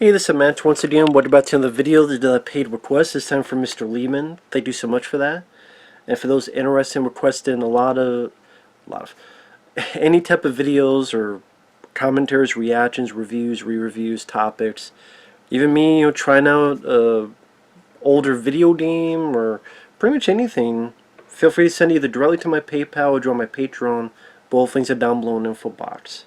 Hey, this is Matt once again. What about to end the video? The paid request this time from Mr. Leeman. Thank you so much for that. And for those interested in requesting a lot of any type of videos or commentaries, reactions, reviews, re-reviews, topics, even me, trying out a older video game or pretty much anything, feel free to send either directly to my PayPal or join my Patreon. Both links are down below in the info box.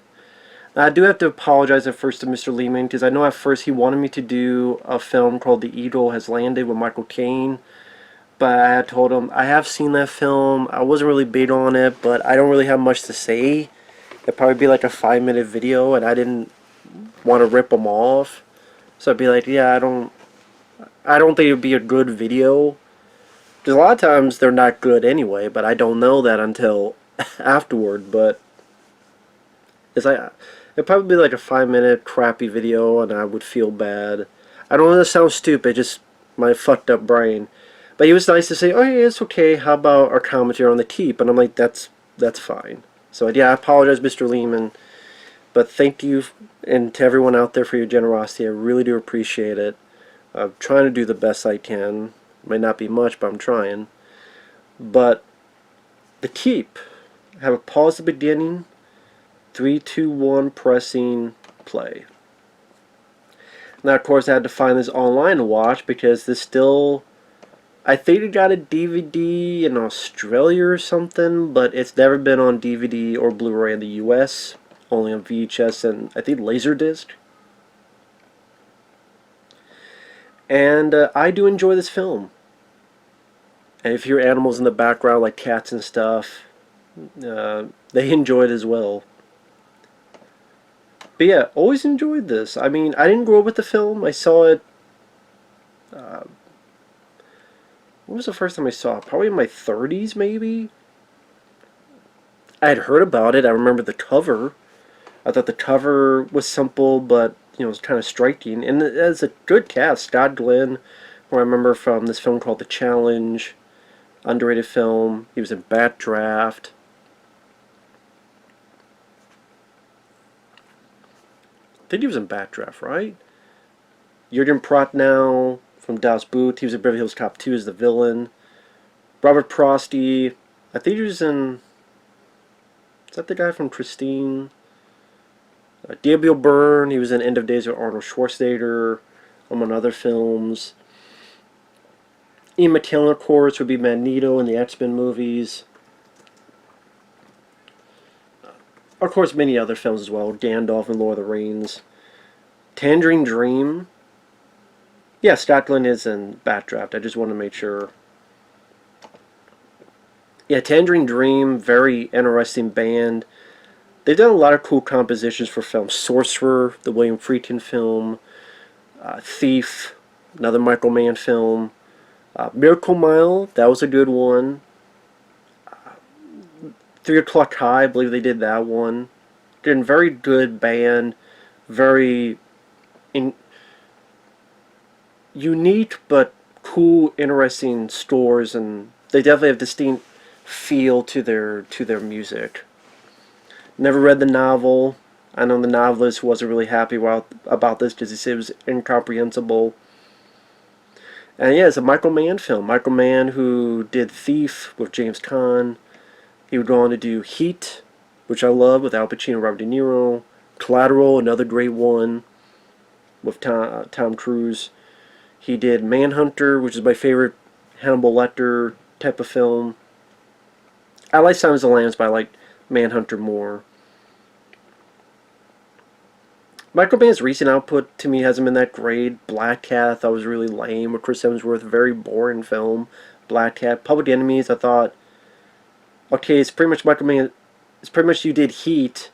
I do have to apologize at first to Mr. Leeman because I know at first he wanted me to do a film called The Eagle Has Landed with Michael Caine, but I had told him I have seen that film. I wasn't really big on it, but I don't really have much to say. It'd probably be like a 5-minute video, and I didn't want to rip him off. So I'd be like, yeah, I don't think it'd be a good video. Because a lot of times they're not good anyway, but I don't know that until afterward. But it's like it'd probably be like a 5-minute crappy video, and I would feel bad. I don't want to sound stupid, just my fucked up brain. But he was nice to say, "Oh yeah, it's okay. How about our commentary on the Teep?" And I'm like, "That's fine." So yeah, I apologize, Mr. Leeman, but thank you and to everyone out there for your generosity. I really do appreciate it. I'm trying to do the best I can. Might not be much, but I'm trying. But the Teep, have a pause at the beginning. 3, 2, 1, pressing play. Now, of course, I had to find this online to watch because this still, I think it got a DVD in Australia or something, but it's never been on DVD or Blu-ray in the US, only on VHS and I think Laserdisc. And I do enjoy this film. And if you hear animals in the background like cats and stuff, they enjoy it as well. But yeah, always enjoyed this. I mean, I didn't grow up with the film. I saw it. When was the first time I saw it? Probably in my 30s, maybe. I had heard about it. I remember the cover. I thought the cover was simple, but it was kind of striking. And it has a good cast. Scott Glenn, who I remember from this film called The Challenge, underrated film. He was in Backdraft. I think he was in Backdraft, right? Jurgen Prochnow from Das Boot. He was in Beverly Hills Cop 2 as the villain. Robert Prosty. I think he was in... Is that the guy from Christine? Gabriel Byrne. He was in End of Days with Arnold Schwarzenegger, among other films. Ian McKellen, of course, would be Magneto in the X-Men movies. Of course, many other films as well. Gandalf and Lord of the Rings. Tangerine Dream. Yeah, Scott Glenn is in Backdraft. I just want to make sure. Yeah, Tangerine Dream, very interesting band. They've done a lot of cool compositions for films. Sorcerer, the William Friedkin film. Thief, another Michael Mann film. Miracle Mile, that was a good one. 3 O'Clock High, I believe they did that one. Again, very good band. Very unique but cool, interesting scores, and they definitely have distinct feel to their music. Never read the novel. I know the novelist wasn't really happy about this because he said it was incomprehensible. And yeah, it's a Michael Mann film. Michael Mann, who did Thief with James Caan. He would go on to do Heat, which I love, with Al Pacino and Robert De Niro. Collateral, another great one, with Tom Cruise. He did Manhunter, which is my favorite Hannibal Lecter type of film. I like Silence of the Lambs, but I like Manhunter more. Michael Mann's recent output to me hasn't been that great. Black Cat I thought was really lame with Chris Hemsworth, very boring film. Black Cat. Public Enemies I thought, okay, it's pretty much Michael Mann. It's pretty much you did Heat,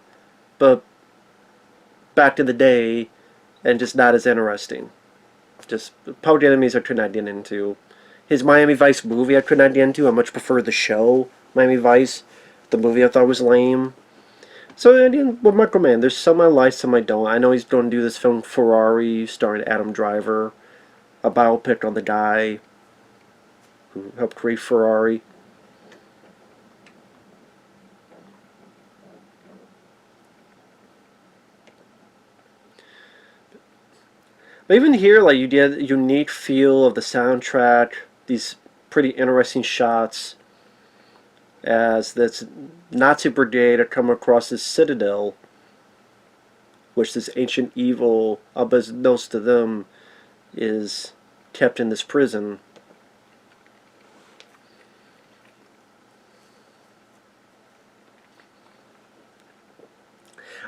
but back in the day, and just not as interesting. Just Public Enemies I could not get into. His Miami Vice movie I could not get into. I much prefer the show Miami Vice. The movie I thought was lame. So again, with Michael Mann, there's some I like, some I don't. I know he's going to do this film Ferrari, starring Adam Driver, a biopic on the guy who helped create Ferrari. Even here, like you get a unique feel of the soundtrack, these pretty interesting shots as this Nazi brigade are coming across this citadel, which this ancient evil, unbeknownst to them, is kept in this prison.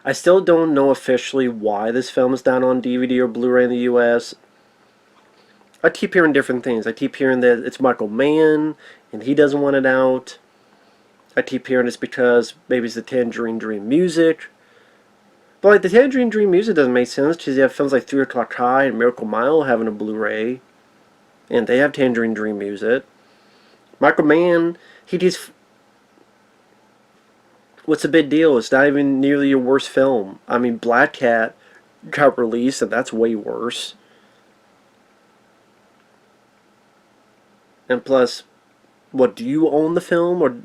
I still don't know officially why this film is not on DVD or Blu-ray in the U.S. I keep hearing different things. I keep hearing that it's Michael Mann and he doesn't want it out. I keep hearing it's because maybe it's the Tangerine Dream music. But like the Tangerine Dream music doesn't make sense because you have films like 3 O'Clock High and Miracle Mile having a Blu-ray, and they have Tangerine Dream music. Michael Mann, he just, what's the big deal? It's not even nearly your worst film. I mean, Black Cat got released, and that's way worse. And plus, what, do you own the film? Or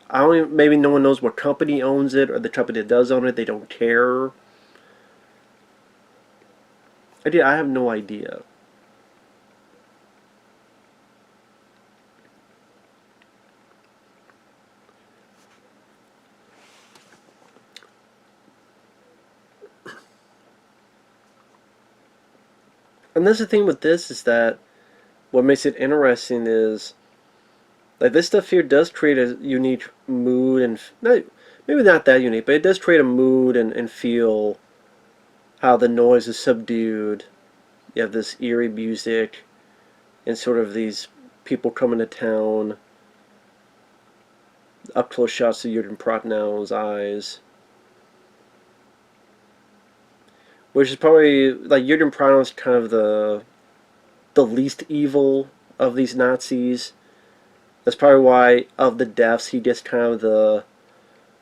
I don't even, maybe no one knows what company owns it, or the company that does own it, they don't care. I have no idea. And that's the thing with this is that what makes it interesting is like this stuff here does create a unique mood and maybe not that unique, but it does create a mood and feel how the noise is subdued. You have this eerie music and sort of these people coming to town. Up close shots of Jurgen Prochnow's eyes, which is probably like Jurgen Prochnow kind of the least evil of these Nazis. That's probably why of the deaths he gets kind of the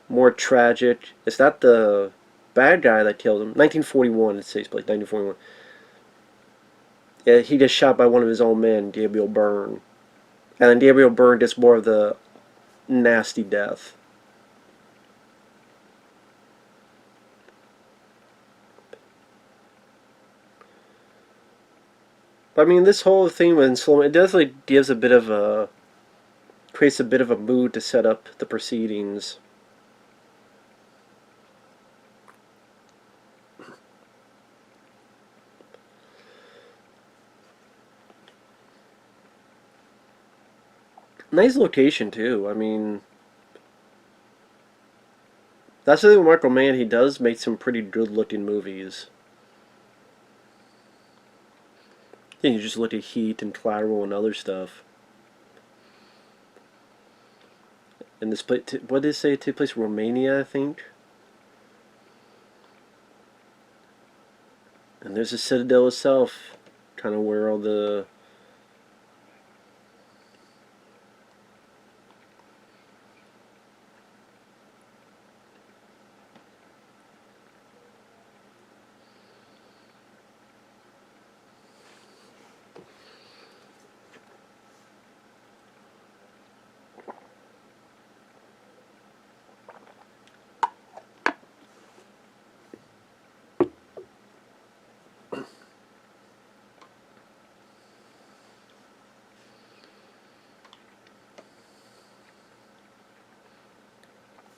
more tragic. It's not the bad guy that killed him. 1941, it takes place. 1941. Yeah, he gets shot by one of his own men, Gabriel Byrne, and then Gabriel Byrne gets more of the nasty death. But I mean, this whole thing with slow, it definitely gives a bit of a creates a bit of a mood to set up the proceedings. Nice location too. I mean, that's the thing with Michael Mann. He does make some pretty good-looking movies. Yeah, you just look at Heat and Collateral and other stuff. And this place, what did it say? It took place in Romania, I think. And there's the Citadel itself, kind of where all the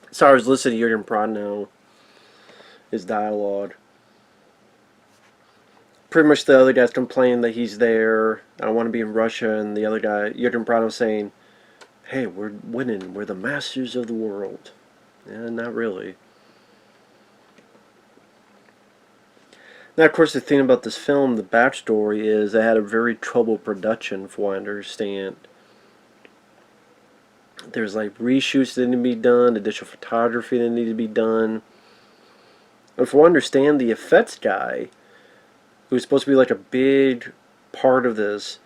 sorry, I was listening to Jurgen Prochnow, his dialogue. Pretty much the other guy's complaining that he's there. I want to be in Russia, and the other guy, Jurgen Prochnow, saying, "Hey, we're winning. We're the masters of the world." Yeah, not really. Now, of course, the thing about this film, the backstory is they had a very troubled production, from what I understand. There's like reshoots that need to be done, additional photography that needed to be done. And from what I understand, the effects guy, who's supposed to be like a big part of this,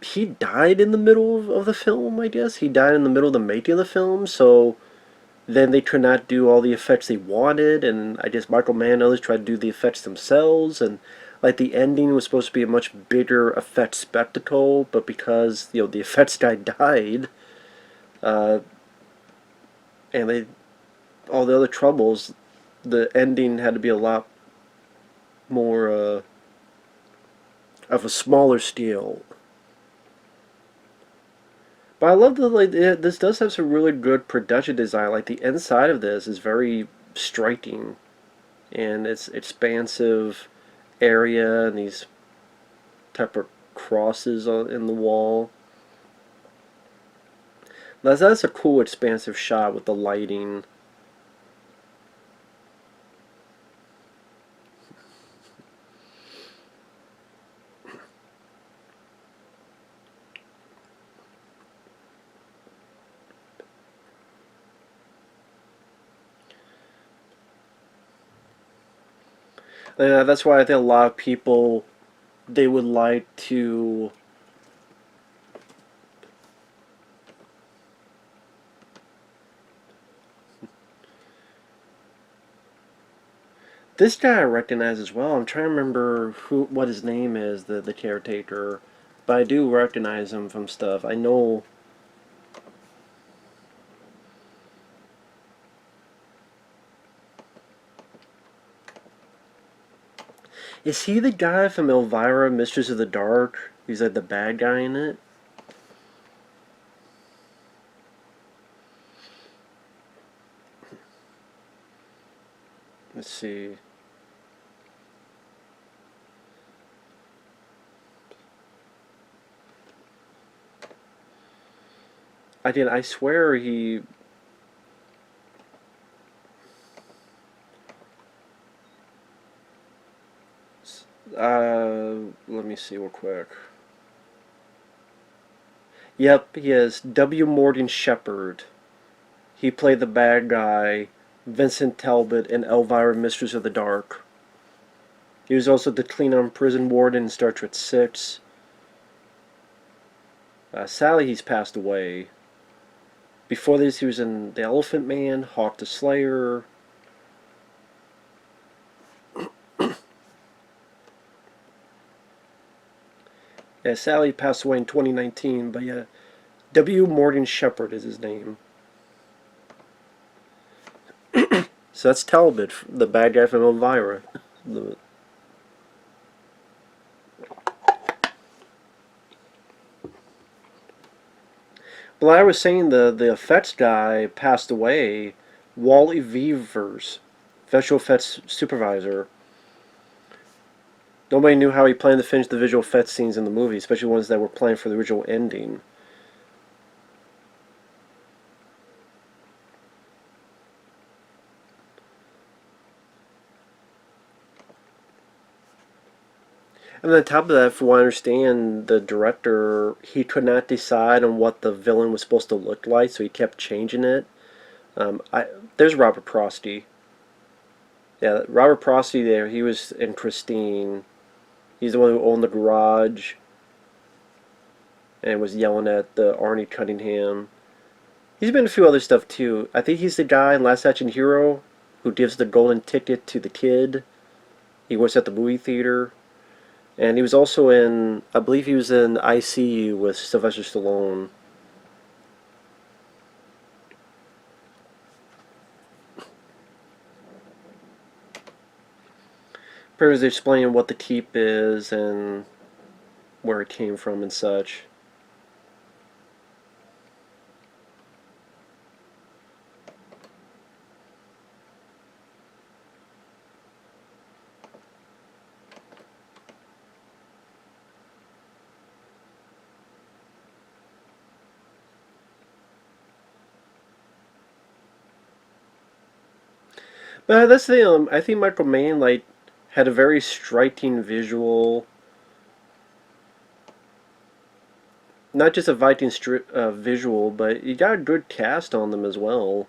he died in the middle of the film, I guess. He died in the middle of the making of the film, so then they could not do all the effects they wanted, and I guess Michael Mann and others tried to do the effects themselves, and like the ending was supposed to be a much bigger effect spectacle, but because the effects guy died, uh, and they all the other troubles, the ending had to be a lot more of a smaller scale. But I love that this does have some really good production design. Like the inside of this is very striking, and it's expansive area and these type of crosses in the wall. That's a cool expansive shot with the lighting. That's why I think a lot of people they would like to. This guy I recognize as well. I'm trying to remember what his name is, the caretaker, but I do recognize him from stuff. I know. Is he the guy from Elvira, Mistress of the Dark? He's like the bad guy in it. Let's see. I swear he. Let me see real quick. Yep, he is W. Morgan Shepherd. He played the bad guy, Vincent Talbot, in Elvira, Mistress of the Dark. He was also the Klingon prison warden in Star Trek 6. Sadly, he's passed away. Before this, he was in The Elephant Man, Hawk the Slayer. Yeah, sadly, he passed away in 2019, but yeah, W. Morgan Shepherd is his name. So that's Talbot, the bad guy from Elvira. But like I was saying, the effects guy passed away. Wally Weavers, visual effects supervisor. Nobody knew how he planned to finish the visual effects scenes in the movie, especially ones that were planned for the original ending. And on top of that, from what I understand, the director he could not decide on what the villain was supposed to look like, so he kept changing it. There's Robert Prosty. Yeah, Robert Prosty there. He was in Christine. He's the one who owned the garage and was yelling at the Arnie Cunningham. He's been in a few other stuff too. I think he's the guy in Last Action Hero who gives the golden ticket to the kid. He works at the movie theater. And he was also in, I believe he was in ICU with Sylvester Stallone. He was explaining what the keep is and where it came from and such. But that's the I think Michael Mann had a very striking visual, not just a Viking visual, but you got a good cast on them as well.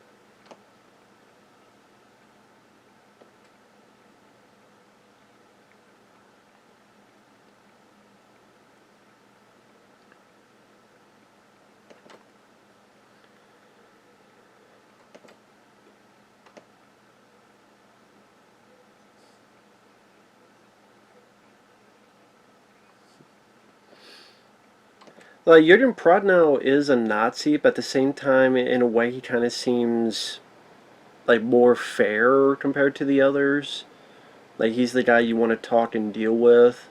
Jurgen Prochnow is a Nazi, but at the same time, in a way, he kind of seems like more fair compared to the others. Like he's the guy you want to talk and deal with.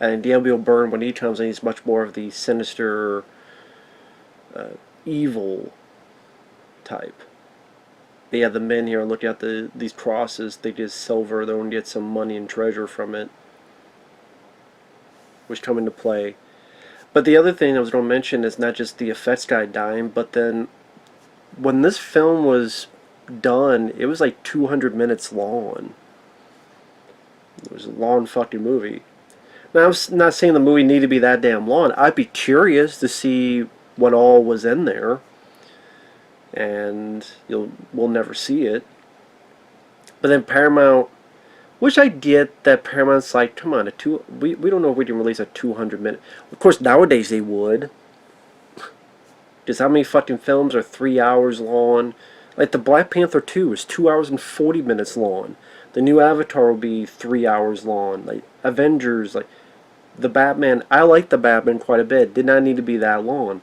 And D'Ambio Byrne, when he comes in, he's much more of the sinister, evil type. But yeah, the men here are looking at these crosses. They just silver. They're going to get some money and treasure from it, which come into play. But the other thing I was going to mention is not just the effects guy dying, but then when this film was done, it was like 200 minutes long. It was a long fucking movie. Now, I'm not saying the movie needed to be that damn long. I'd be curious to see what all was in there, and we'll never see it. But then Paramount, which I get that Paramount's like, come on, we don't know if we can release a 200-minute. Of course, nowadays they would. Because how many fucking films are 3 hours long? Like the Black Panther 2 is 2 hours and 40 minutes long. The new Avatar will be 3 hours long. Like Avengers, like the Batman. I like the Batman quite a bit. Did not need to be that long.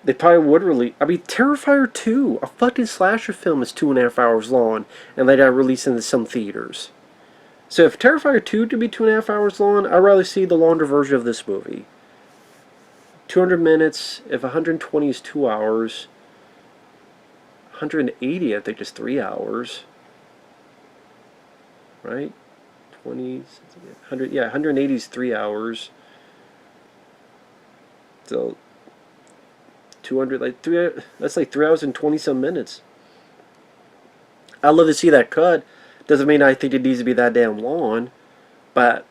They probably would release. I mean, Terrifier 2, a fucking slasher film, is 2.5 hours long, and they got released into some theaters. So if Terrifier 2 to be 2.5 hours long, I'd rather see the longer version of this movie. 200 minutes, if 120 is 2 hours, 180 I think is 3 hours. Right? 20, 100, yeah, 180 is 3 hours. So 200, like that's like 3 hours and 20 some minutes. I'd love to see that cut. Doesn't mean I think it needs to be that damn long, but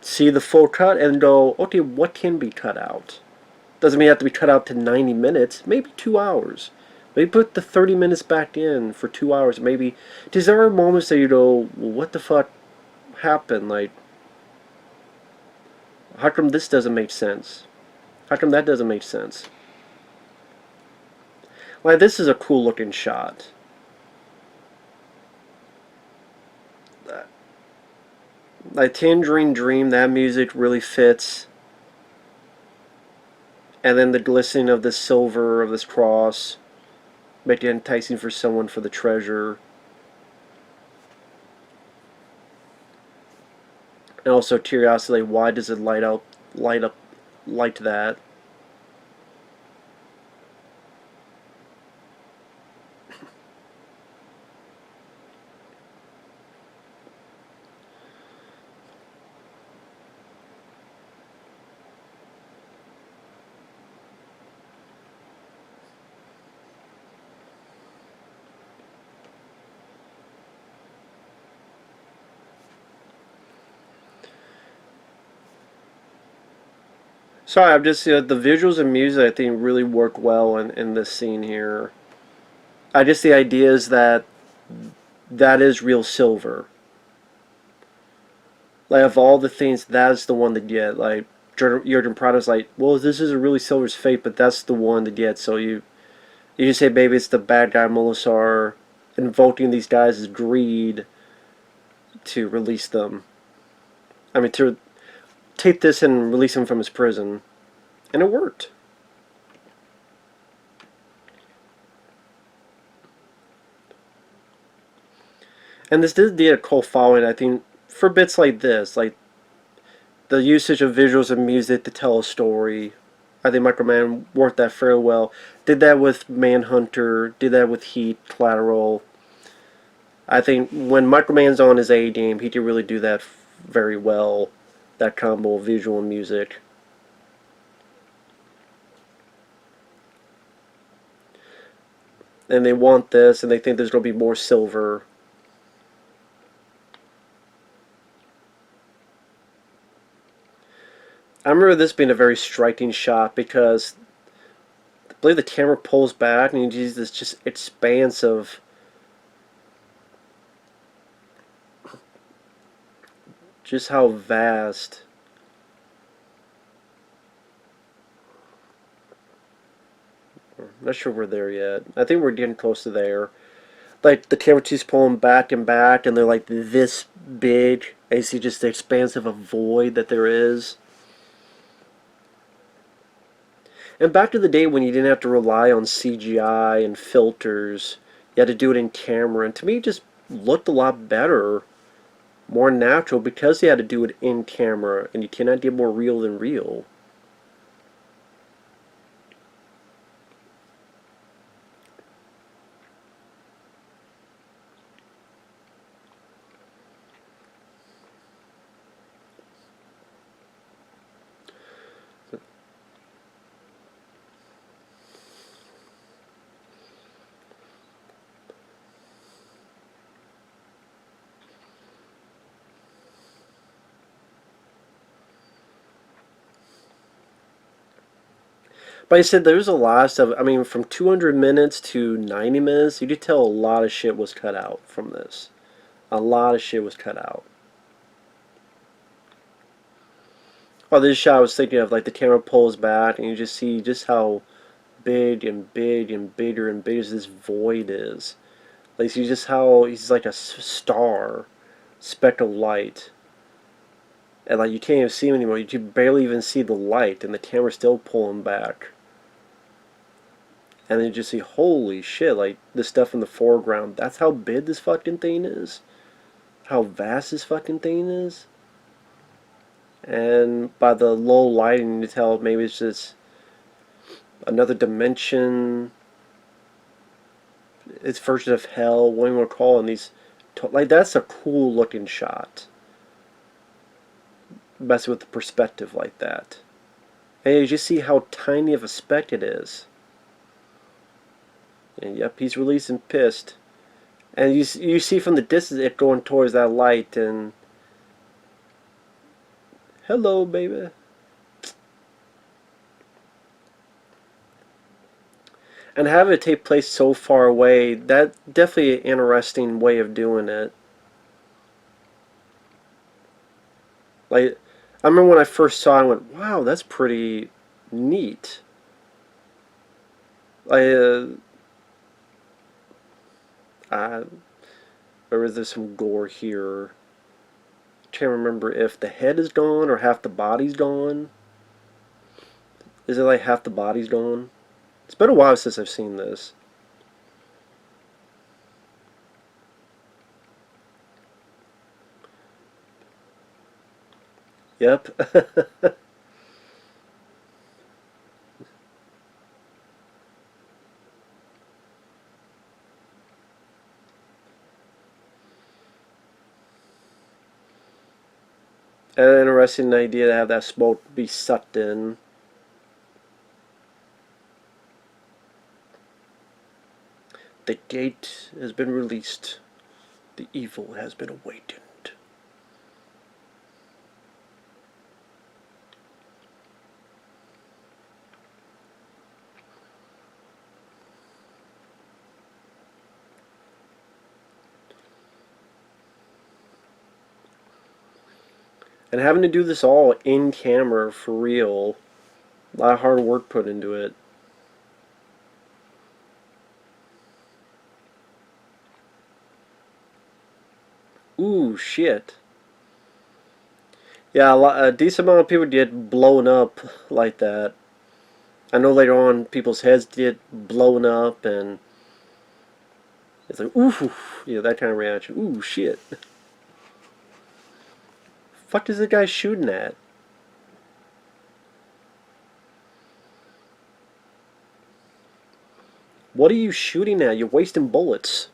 see the full cut and go, okay, what can be cut out? Doesn't mean it have to be cut out to 90 minutes, maybe 2 hours. Maybe put the 30 minutes back in for 2 hours. Maybe, because there are moments that you go, well, what the fuck happened? Like, how come this doesn't make sense? How come that doesn't make sense? Like, this is a cool looking shot. Like Tangerine Dream, that music really fits. And then the glistening of the silver of this cross make it enticing for someone for the treasure. And also curiosity, like, why does it light up like that? Sorry, I'm just, the visuals and music I think really work well in this scene here. I just, the idea is that is real silver. Like, of all the things, that's the one to get. Like, Jurgen Prado's like, well, this is a really silver's fate, but that's the one to get. So you just say maybe it's the bad guy Molasar invoking these guys' greed to release them. I mean, to take this and release him from his prison. And it worked. And this did get a cult following, I think, for bits like this. Like, the usage of visuals and music to tell a story. I think Microman worked that fairly well. Did that with Manhunter, did that with Heat, Collateral. I think when Microman's on his A game, he can really do that very well. That combo of visual and music. And they want this, and they think there's going to be more silver. I remember this being a very striking shot because I believe the camera pulls back and you see this just expanse of just how vast. I'm not sure we're there yet. I think we're getting close to there. Like the camera keeps pulling back and back, and they're like this big. And you see just the expanse of a void that there is. And back to the day when you didn't have to rely on CGI and filters, you had to do it in camera, and to me it just looked a lot better, more natural because they had to do it in camera, and you cannot get more real than real. But I said there's a lot of stuff. I mean, from 200 minutes to 90 minutes, you could tell a lot of shit was cut out from this. A lot of shit was cut out. Oh, this shot I was thinking of, like the camera pulls back and you just see just how big and big and bigger and bigger this void is. Like, see just how he's like a star, speck of light. And like you can't even see him anymore. You can barely even see the light, and the camera's still pulling back. And then you just see, holy shit, like the stuff in the foreground. That's how big this fucking thing is. How vast this fucking thing is. And by the low lighting, you tell maybe it's just another dimension. It's version of hell. What do you want to call it? And these, like, that's a cool looking shot. Messing with the perspective like that. And you just see how tiny of a speck it is. And yep, he's releasing pissed. And you see from the distance it going towards that light, and hello, baby. And having it take place so far away, that definitely an interesting way of doing it. Like, I remember when I first saw it, I went, wow, that's pretty neat. I or is there some gore here? I can't remember if the head is gone or half the body's gone. Is it like half the body's gone? It's been a while since I've seen this. Yep. An interesting idea to have that smoke be sucked in. The gate has been released. The evil has been awakened. And having to do this all in camera for real, a lot of hard work put into it. Ooh, shit. Yeah, a decent amount of people get blown up like that. I know later on people's heads get blown up, and it's like, ooh, that kind of reaction. Ooh, shit. Fuck is the guy shooting at? What are you shooting at? You're wasting bullets.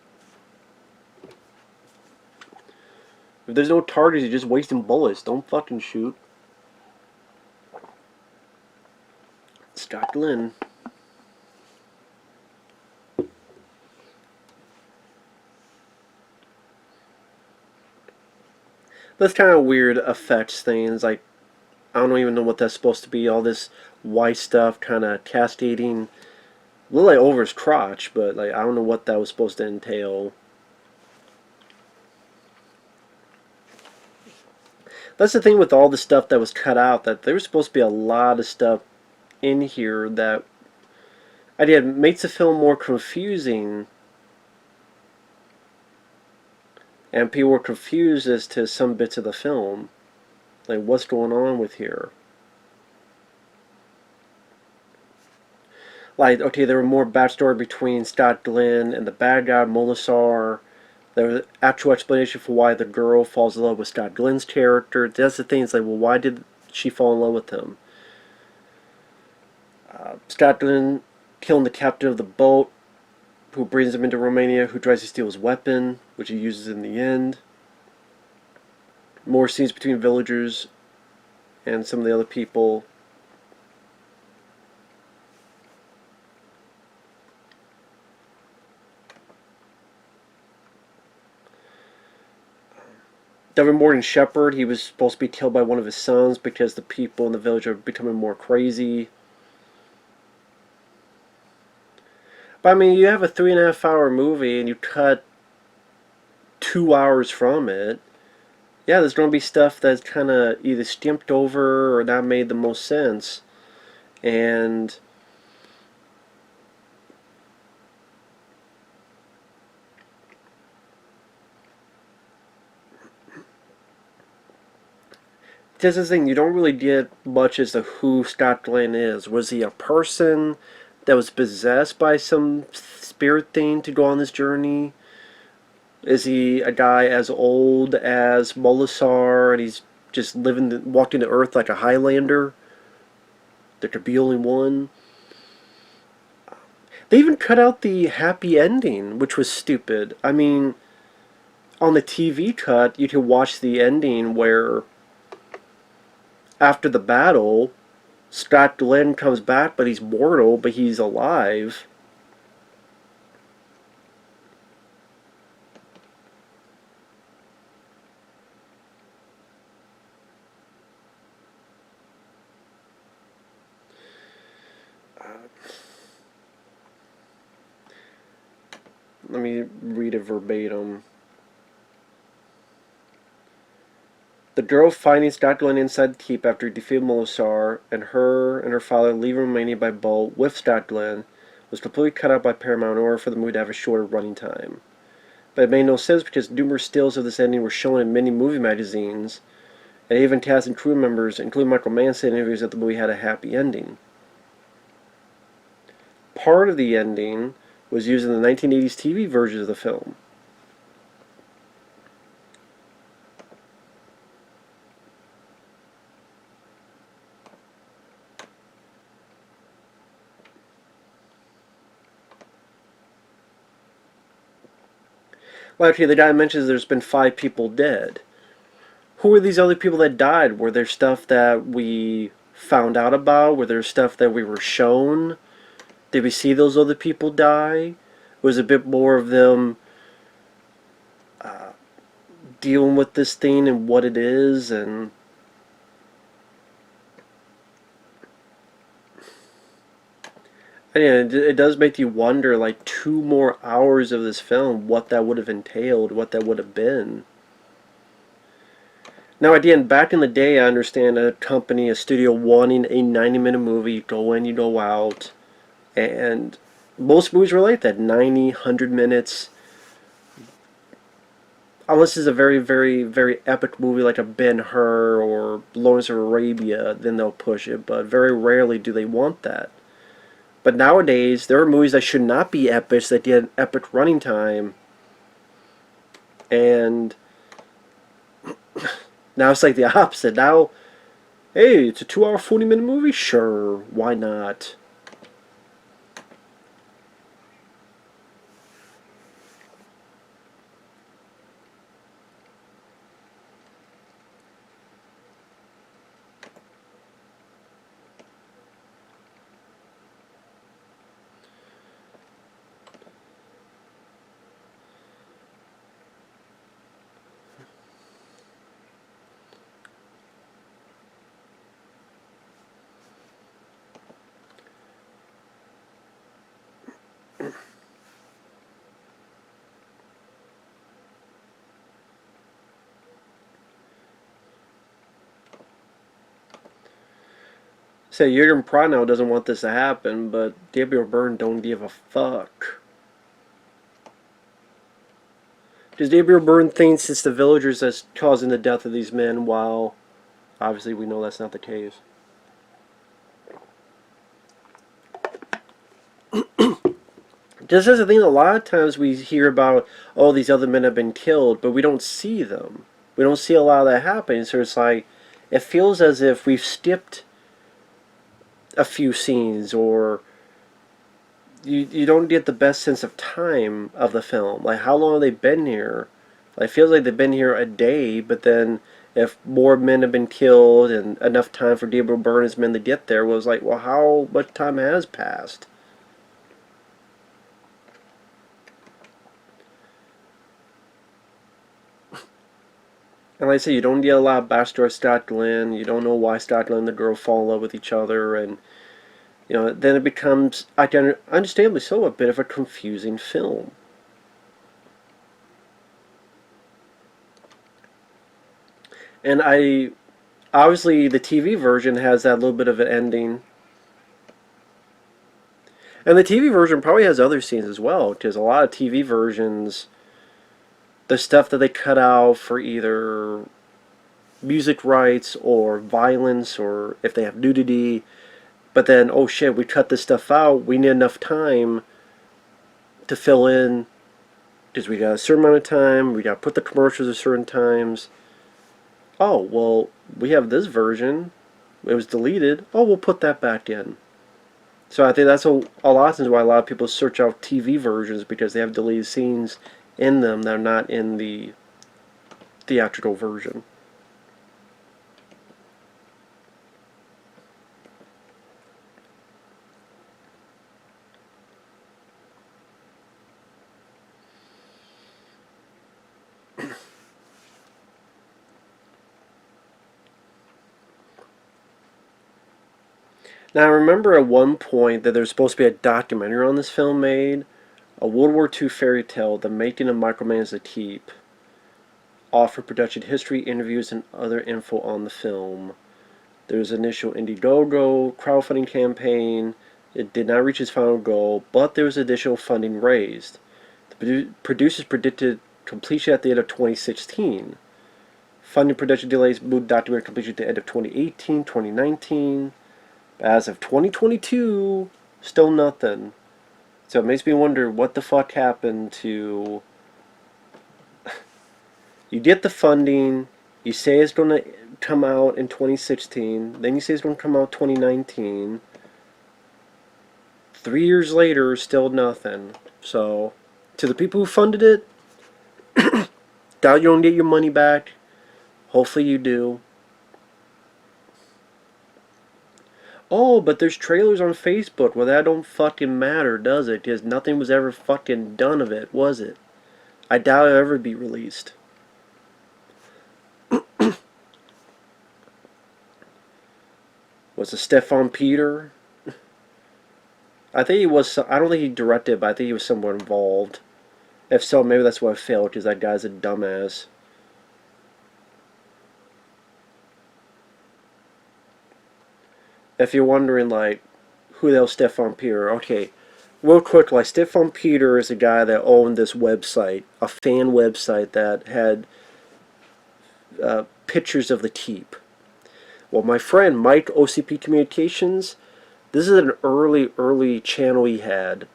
If there's no targets, you're just wasting bullets. Don't fucking shoot. Scott Glenn. That's kind of weird effects things. Like, I don't even know what that's supposed to be. All this white stuff kind of cascading. A little like over his crotch, but like I don't know what that was supposed to entail. That's the thing with all the stuff that was cut out, that there was supposed to be a lot of stuff in here that again makes the film more confusing, and people were confused as to some bits of the film, like what's going on with here. Like, okay, there were more backstory between Scott Glenn and the bad guy Molasar. There's actual explanation for why the girl falls in love with Scott Glenn's character. That's the thing. It's like, well, why did she fall in love with him? Scott Glenn killing the captain of the boat, who brings him into Romania, who tries to steal his weapon, which he uses in the end. More scenes between villagers and some of the other people. Devin Morgan Shepherd, he was supposed to be killed by one of his sons because the people in the village are becoming more crazy. But I mean, you have a 3.5 hour movie and you cut 2 hours from it. Yeah, there's going to be stuff that's kind of either skimped over or not made the most sense. And this is the thing, you don't really get much as to who Scott Glenn is. Was he a person that was possessed by some spirit thing to go on this journey? Is he a guy as old as Molisar and he's just walking the earth like a Highlander? There could be only one. They even cut out the happy ending, which was stupid. I mean, on the TV cut, you could watch the ending where after the battle, Scott Glenn comes back, but he's mortal, but he's alive. Let me read it verbatim. The girl finding Scott Glenn inside the keep after he defeated Molisar, and her father leaving Romania by boat with Scott Glenn, was completely cut out by Paramount in order for the movie to have a shorter running time. But it made no sense because numerous stills of this ending were shown in many movie magazines, and even cast and crew members, including Michael Mann, said in interviews that the movie had a happy ending. Part of the ending was used in the 1980s TV version of the film. Well, actually, the guy mentions there's been 5 people dead. Who are these other people that died? Were there stuff that we found out about? Were there stuff that we were shown? Did we see those other people die? Was a bit more of them dealing with this thing and what it is, and yeah, it does make you wonder, like 2 more hours of this film, what that would have entailed, what that would have been. Now, again, back in the day, I understand a company, a studio wanting a 90-minute movie, you go in, you go out, and most movies were like that, 90, 100 minutes. Unless it's a very, very, very epic movie like a Ben-Hur or Lawrence of Arabia, then they'll push it, but very rarely do they want that. But nowadays, there are movies that should not be epic that get an epic running time. And now it's like the opposite. Now, hey, it's a 2 hour, 40-minute movie? Sure, why not? Say Jurgen Pronow doesn't want this to happen, but Gabriel Byrne don't give a fuck. Because Gabriel Byrne thinks it's the villagers that's causing the death of these men, while obviously we know that's not the case. Just as I think a lot of times we hear about, oh, these other men have been killed, but we don't see them. We don't see a lot of that happening. So it's like, it feels as if we've skipped a few scenes, or you don't get the best sense of time of the film. Like, how long have they been here? Like, it feels like they've been here a day, but then if more men have been killed and enough time for Gabriel Byrne's men to get there, was like, well, how much time has passed? And like I say, you don't get a lot of backstory of Scott Glenn. You don't know why Scott Glenn and the girl fall in love with each other, and then it becomes, understandably so, a bit of a confusing film. And obviously the TV version has that little bit of an ending, and the TV version probably has other scenes as well, because a lot of TV versions, the stuff that they cut out for either music rights or violence, or if they have nudity, but then, oh shit, we cut this stuff out, we need enough time to fill in, because we got a certain amount of time, we got to put the commercials at certain times. Oh, well, we have this version, it was deleted, oh, we'll put that back in. So I think that's a lot of times why a lot of people search out TV versions, because they have deleted scenes in them that are not in the theatrical version. Now, I remember at one point that there's supposed to be a documentary on this film made, a World War II fairy tale, The Making of Microman's The Keep, offered production history, interviews, and other info on the film. There was an initial Indiegogo crowdfunding campaign. It did not reach its final goal, but there was additional funding raised. The producers predicted completion at the end of 2016. Funding production delays moved documentary completion to the end of 2018, 2019. As of 2022, still nothing. So it makes me wonder what the fuck happened to... You get the funding, you say it's going to come out in 2016, then you say it's going to come out 2019. 3 years later, still nothing. So, to the people who funded it, doubt you don't get your money back. Hopefully you do. Oh, but there's trailers on Facebook. Well, that don't fucking matter, does it? Because nothing was ever fucking done of it, was it? I doubt it'll ever be released. Was it Stefan Peter? I think he was. I don't think he directed, but I think he was somewhat involved. If so, maybe that's why it failed, because that guy's a dumbass. If you're wondering, like, who the hell Stefan Peter? Okay, real quick, like, Stefan Peter is a guy that owned this website, a fan website that had pictures of the keep. Well, my friend Mike OCP Communications, this is an early channel he had.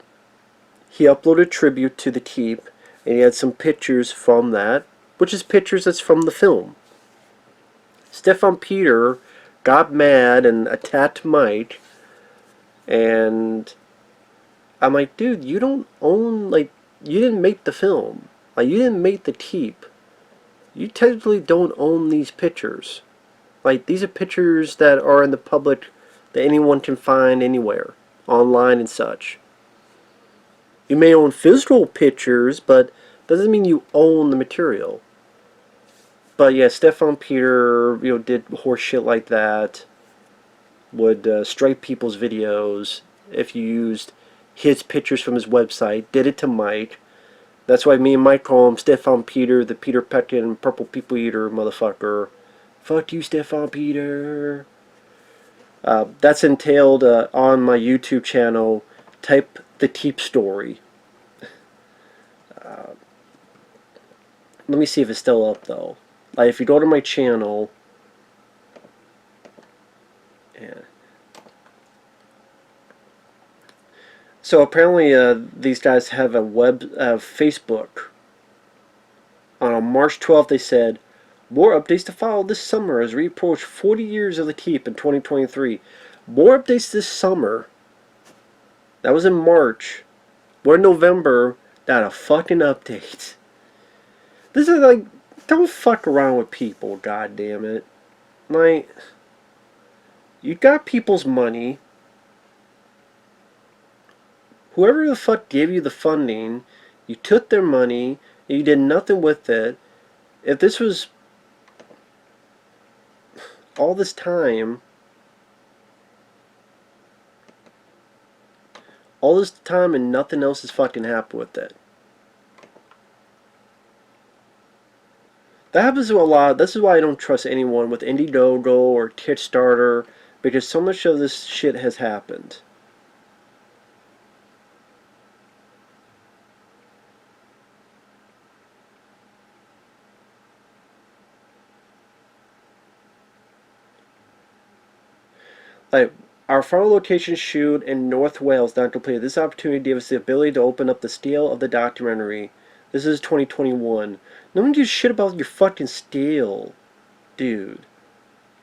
He uploaded tribute to the keep, and he had some pictures from that, which is pictures that's from the film. Stefan Peter got mad and attacked Mike, and I'm like, dude, you don't own, like, you didn't make the film. Like, you didn't make the keep. You technically don't own these pictures. Like, these are pictures that are in the public that anyone can find anywhere, online and such. You may own physical pictures, but doesn't mean you own the material. But yeah, Stefan Peter, did horse shit like that. Would strike people's videos if you used his pictures from his website. Did it to Mike. That's why me and Mike call him Stefan Peter, the Peter Peckin, Purple People Eater motherfucker. Fuck you, Stefan Peter. That's entailed on my YouTube channel. Type the Keep story. Let me see if it's still up though. Like, if you go to my channel, yeah. So apparently, these guys have a Facebook. On March 12th, they said, more updates to follow this summer as we approach 40 years of the keep in 2023. More updates this summer. That was in March. We're in November. Not a fucking update. This is like, don't fuck around with people, god damn it. Like, you got people's money. Whoever the fuck gave you the funding, you took their money, and you did nothing with it. If this was all this time, and nothing else has fucking happened with it. That happens to a lot. This is why I don't trust anyone with Indiegogo or Kickstarter, because so much of this shit has happened. Like, our final location shoot in North Wales not completed. This opportunity gave us the ability to open up the scale of the documentary. This is 2021. No one gives shit about your fucking scale, dude.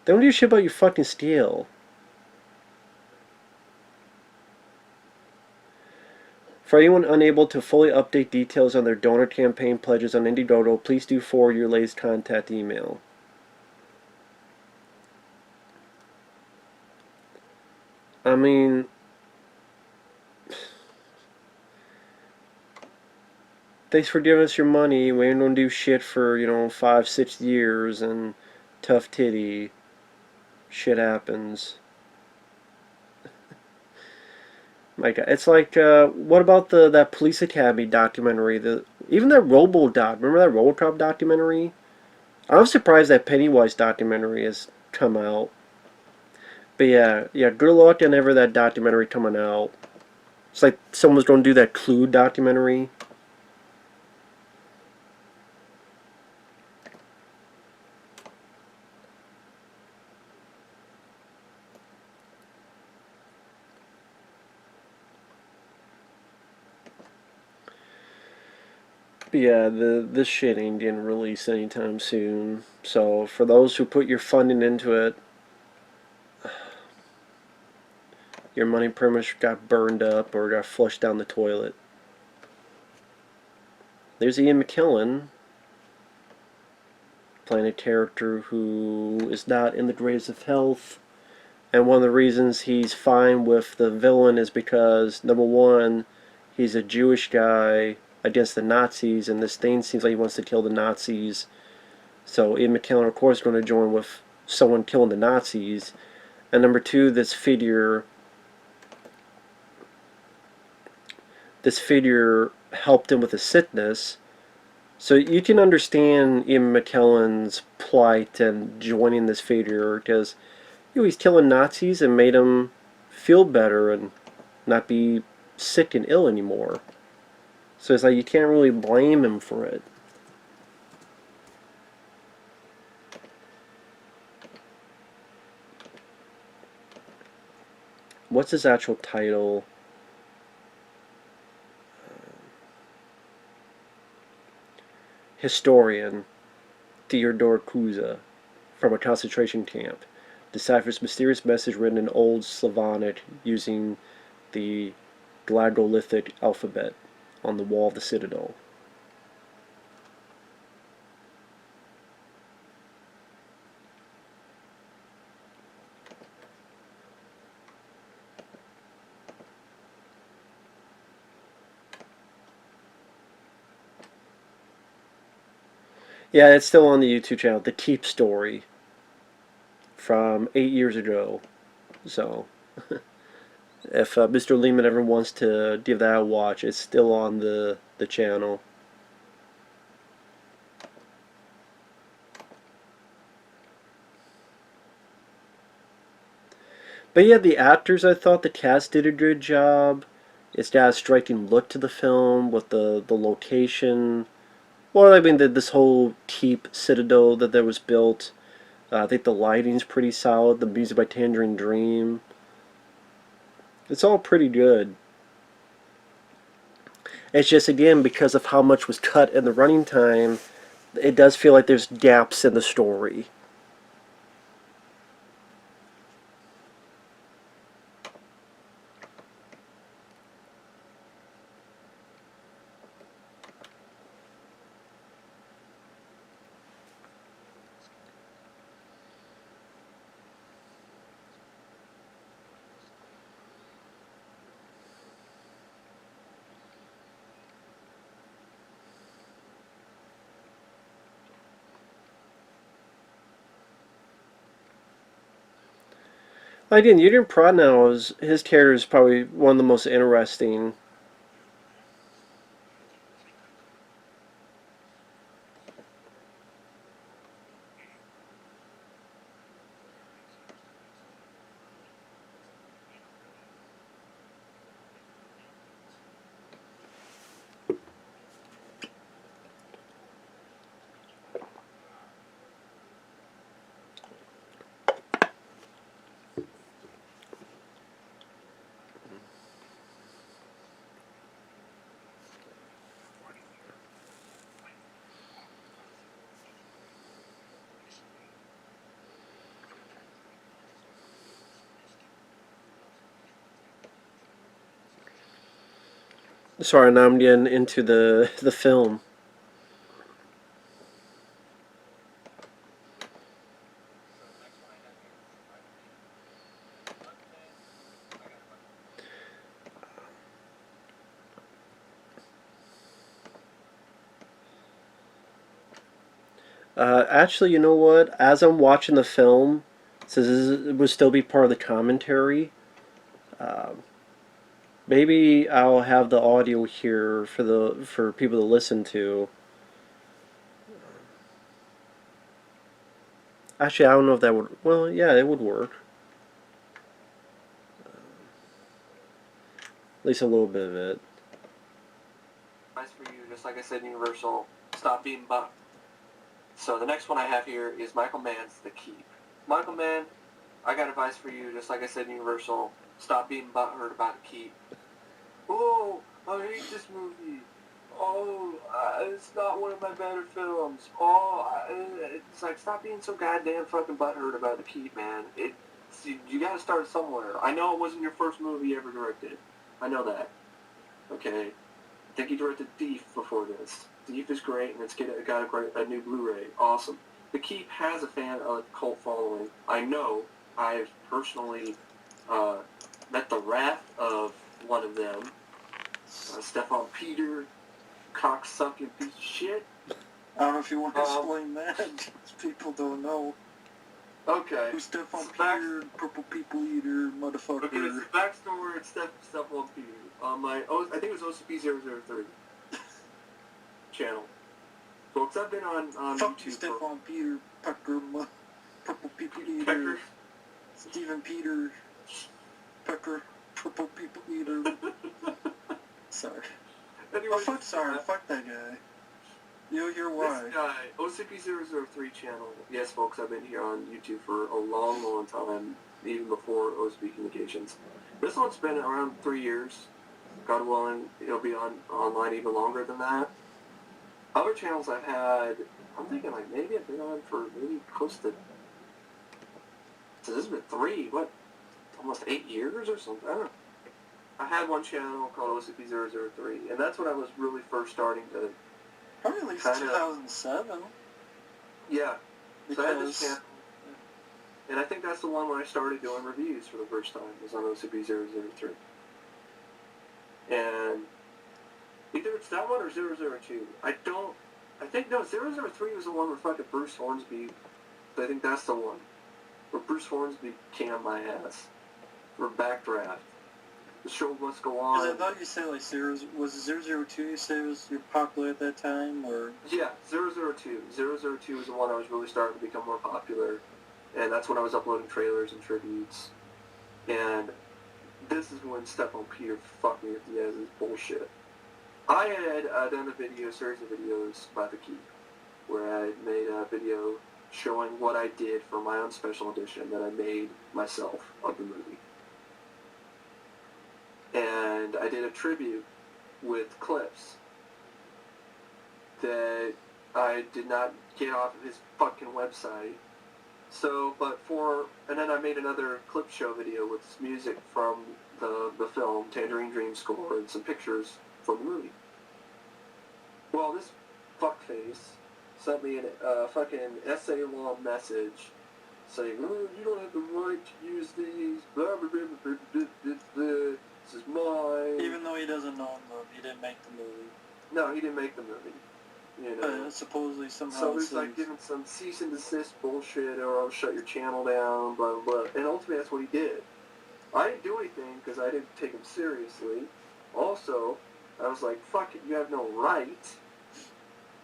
They don't give shit about your fucking scale. For anyone unable to fully update details on their donor campaign pledges on Indiegogo, please do forward your latest contact email. I mean, thanks for giving us your money. We ain't gonna do shit for, 5, 6 years, and tough titty. Shit happens. My God, it's like, what about that Police Academy documentary? Even that RoboDoc. Remember that RoboCop documentary? I'm surprised that Pennywise documentary has come out. But yeah, good luck on ever that documentary coming out. It's like someone's going to do that Clue documentary. But yeah, this shit ain't getting released anytime soon. So for those who put your funding into it, your money pretty much got burned up or got flushed down the toilet. There's Ian McKellen, playing a character who is not in the greatest of health. And one of the reasons he's fine with the villain is because, number one, he's a Jewish guy against the Nazis, and this thing seems like he wants to kill the Nazis. So Ian McKellen, of course, is going to join with someone killing the Nazis. And number two, this figure helped him with a sickness. So you can understand Ian McKellen's plight and joining this figure, because he's killing Nazis and made him feel better and not be sick and ill anymore. So it's like you can't really blame him for it. What's his actual title? Historian Theodore Kuza from a concentration camp deciphers mysterious message written in Old Slavonic using the Glagolithic alphabet on the wall of the citadel. Yeah, it's still on the YouTube channel. The Keep Story from 8 years ago. So, if Mr. Leeman ever wants to give that a watch, it's still on the channel. But yeah, the actors, I thought the cast did a good job. It's got a striking look to the film with the location. Well, I mean, this whole keep citadel that was built. I think the lighting's pretty solid. The music by Tangerine Dream. It's all pretty good. It's just, again, because of how much was cut in the running time, it does feel like there's gaps in the story. Again, Adrian Prodnow, his character is probably one of the most interesting. Sorry, now I'm getting into the film. Actually, you know what? As I'm watching the film, since this would still be part of the commentary, maybe I'll have the audio here for people to listen to. Actually, I don't know if that would. Well, yeah, it would work. At least a little bit of it. Advice for you, just like I said, Universal, stop being bummed. So the next one I have here is Michael Mann's The Keep. Michael Mann, I got advice for you, just like I said, Universal, stop being butthurt about The Keep. Oh, I hate this movie. Oh, it's not one of my better films. It's like, stop being so goddamn fucking butthurt about The Keep, man. You gotta start somewhere. I know it wasn't your first movie you ever directed. I know that. Okay. I think he directed Thief before this. Thief is great, and it's got a new Blu-ray. Awesome. The Keep has a cult following. I know. I've personally met the wrath of one of them. Stefan Peter, cocksucking piece of shit. I don't know if you want to explain that. People don't know. Okay. Who's Stefan Peter, Purple People Eater, motherfucker. Okay, this is backstory. It's Stefan Peter. On my, I think it was OCP-003 channel. Folks, I've been on Fuck YouTube you, Stefan Peter, Pecker, Purple People Eater, Pecker. Steven Peter, Pecker, Purple People Eater. Sorry. Anyway, fuck that guy. You'll hear why. This guy, OCP-003 channel. Yes, folks, I've been here on YouTube for a long, long time, even before OCP Communications. This one's been around 3 years. God willing, it'll be online even longer than that. Other channels I've had, I'm thinking like maybe I've been on for maybe close to, so this has been almost 8 years or something. I don't know. I had one channel called OCP-003, and that's when I was really first starting to... Probably at least 2007. Yeah. Because... So I had this channel, and I think that's the one when I started doing reviews for the first time, was on OCP-003. And either it's that one or 002. I think, no, 003 was the one with fucking Bruce Hornsby. I think that's the one. Where Bruce Hornsby canned my ass. For Backdraft. The show must go on. Because I thought you said, like, was it 002 you said was popular at that time, or? Yeah, 002. 002 was the one I was really starting to become more popular. And that's when I was uploading trailers and tributes. And this is when Stefan Peter fucked me at the end of his bullshit. I had done a series of videos about The Keep, where I had made a video showing what I did for my own special edition that I made myself of the movie. And I did a tribute with clips that I did not get off of his fucking website. So, and then I made another clip show video with music from the film, Tangerine Dream score, and some pictures from the movie. Well, this fuckface sent me a fucking essay-long message saying, oh, you don't have the right to use these, blah, blah, blah, blah, blah, blah, blah. This is mine. Even though he doesn't own the movie, he didn't make the movie. No, he didn't make the movie. You know. Supposedly somehow. So he's like giving some cease and desist bullshit, or I'll shut your channel down, blah, blah, blah. And ultimately that's what he did. I didn't do anything because I didn't take him seriously. Also, I was like, fuck it, you have no right.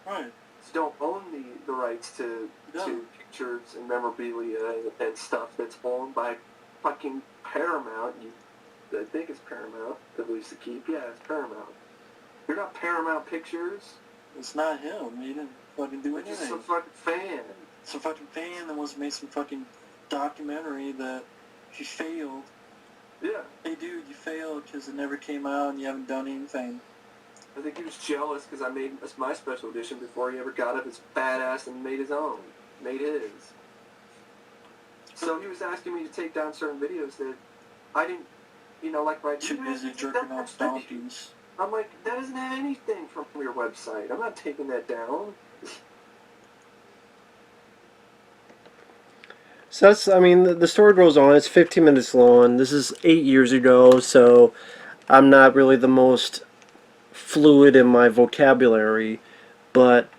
Right. You don't own the rights to pictures and memorabilia and stuff that's owned by fucking Paramount. I think it's Paramount that leaves the keep. Yeah, it's Paramount. You're not Paramount Pictures. It's not him. He didn't fucking do anything. It's just some fucking fan. Some fucking fan that wants to make some fucking documentary that he failed. Yeah. Hey dude, you failed because it never came out and you haven't done anything. I think he was jealous because I made my special edition before he ever got up his fat ass and made his. So he was asking me to take down certain videos that I didn't, like right. Too busy jerking off donkeys. I'm like, that doesn't have anything from your website. I'm not taking that down. So that's, I mean, the story goes on. It's 15 minutes long. This is 8 years ago, so I'm not really the most fluid in my vocabulary, but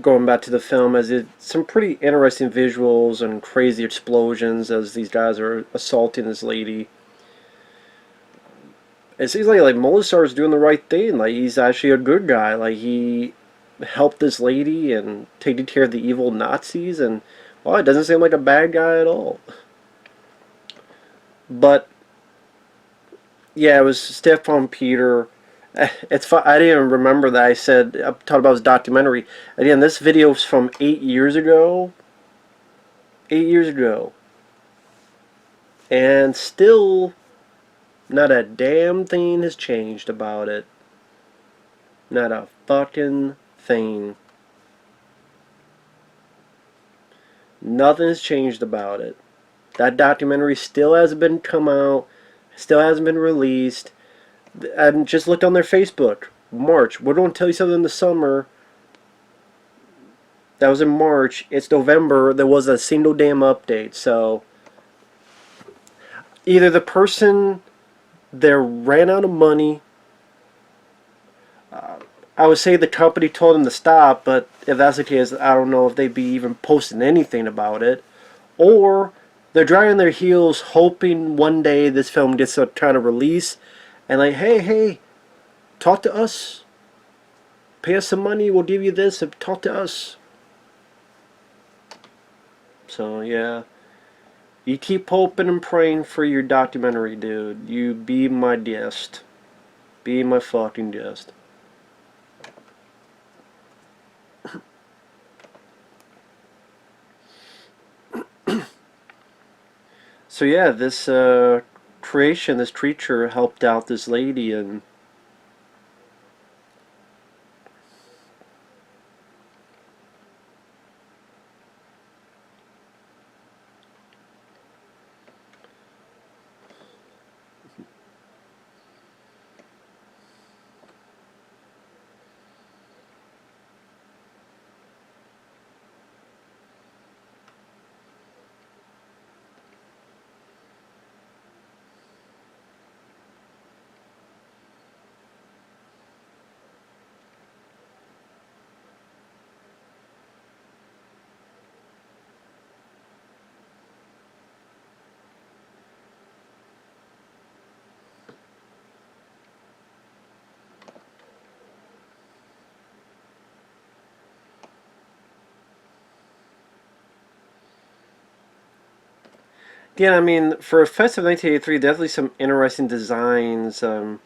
going back to the film, some pretty interesting visuals and crazy explosions as these guys are assaulting this lady. It seems like Molisar is doing the right thing. Like, he's actually a good guy. Like, he helped this lady and taking care of the evil Nazis, and well, it doesn't seem like a bad guy at all. But yeah, it was Stefan Peter. It's fun. I didn't even remember that I talked about his documentary. Again, this video is from 8 years ago. 8 years ago. And still, not a damn thing has changed about it. Not a fucking thing. Nothing has changed about it. That documentary still hasn't been come out. Still hasn't been released. I just looked on their Facebook. March. We're going to tell you something in the summer. That was in March. It's November. There was a single damn update. So either the person there ran out of money. I would say the company told them to stop, but if that's the case, I don't know if they'd be even posting anything about it. Or they're dragging their heels, hoping one day this film gets a kind of release, and like, hey, talk to us. Pay us some money, we'll give you this, and talk to us. So, yeah. You keep hoping and praying for your documentary, dude. You be my guest. Be my fucking guest. So yeah, this creation, this creature helped out this lady, and yeah, I mean, for a Festive 1983, definitely some interesting designs. From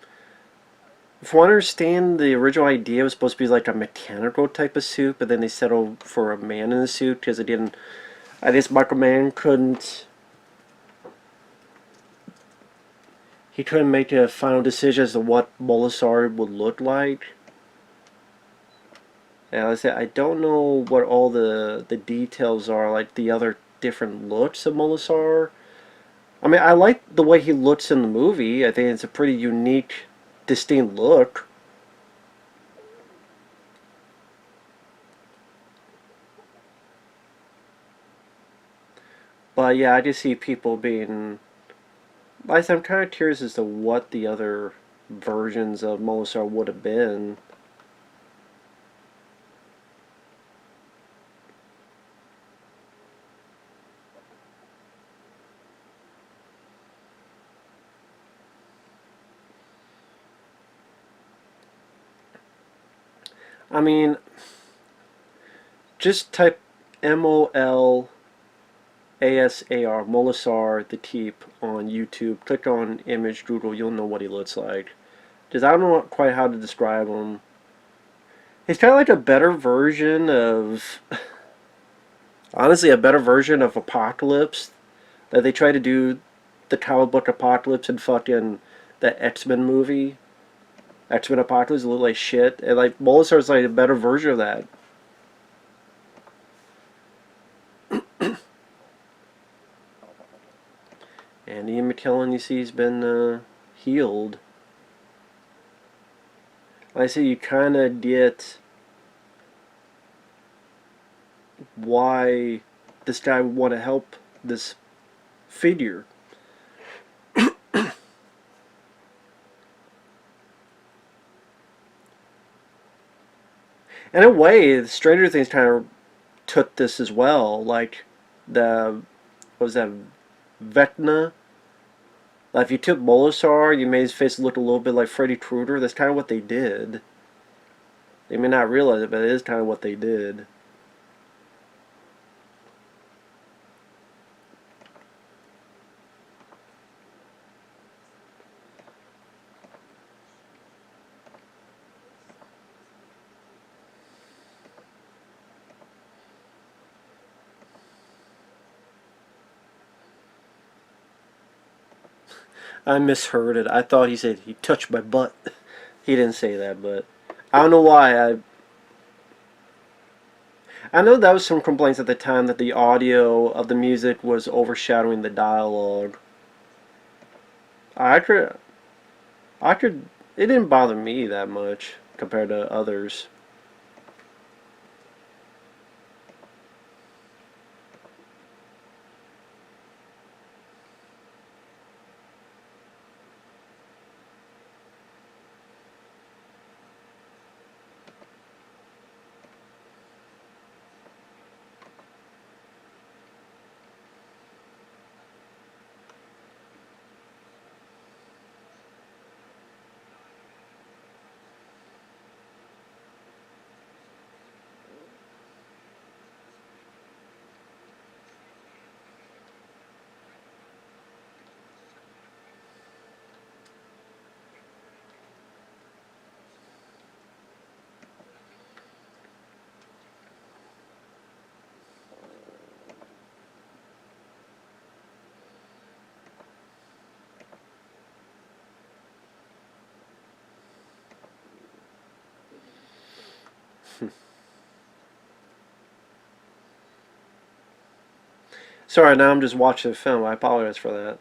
what I understand, the original idea was supposed to be like a mechanical type of suit, but then they settled for a man in a suit because it didn't. I guess Michael Mann couldn't he couldn't make a final decision as to what Molasar would look like. And like I said, I don't know what all the details are, like the other different looks of Molasar. I mean, I like the way he looks in the movie. I think it's a pretty unique, distinct look. But yeah, I just see people being. I'm kind of curious as to what the other versions of Molasar would have been. I mean, just type MOLASAR, Molasar the Keep on YouTube. Click on image Google, you'll know what he looks like. Because I don't know quite how to describe him. He's kind of like a better version of. Honestly, a better version of Apocalypse. That they try to do the comic book Apocalypse and fucking the X-Men movie. X-Men Apocalypse look like shit. And like Molasar's like a better version of that. And Ian McKellen, you see, he's been healed. Like I say, you kind of get why this guy would want to help this figure. In a way, Stranger Things kind of took this as well. Like the what was that, Vecna? Like if you took Molasar, you made his face look a little bit like Freddy Krueger. That's kind of what they did. They may not realize it, but it is kind of what they did. I misheard it. I thought he said he touched my butt. He didn't say that, but I don't know why. I know that was some complaints at the time that the audio of the music was overshadowing the dialogue. I could, I could. It didn't bother me that much compared to others. Sorry, now I'm just watching the film. I apologize for that.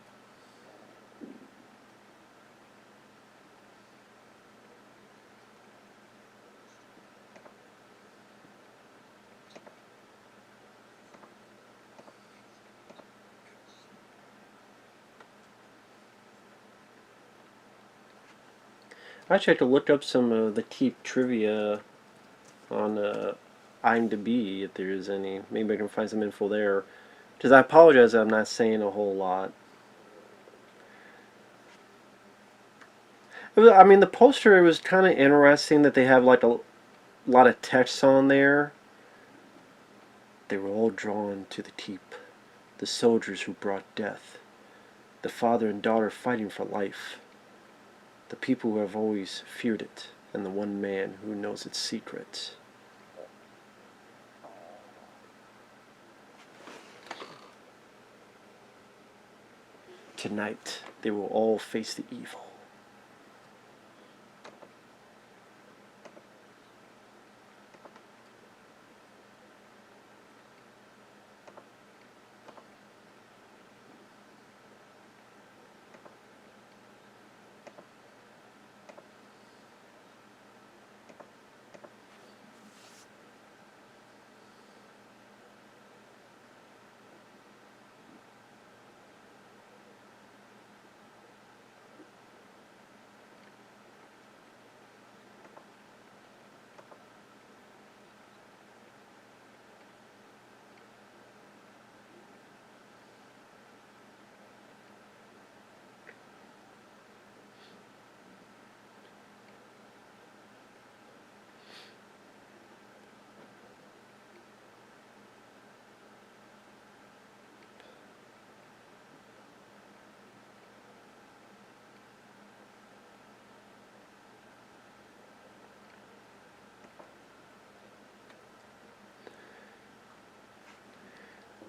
Actually, I could look up some of the Keep trivia on IMDb if there is any. Maybe I can find some info there. Because I apologize that I'm not saying a whole lot. I mean, the poster, it was kind of interesting that they have like a lot of text on there. They were all drawn to the Keep. The soldiers who brought death. The father and daughter fighting for life. The people who have always feared it. And the one man who knows its secrets. Tonight, They will all face the evil.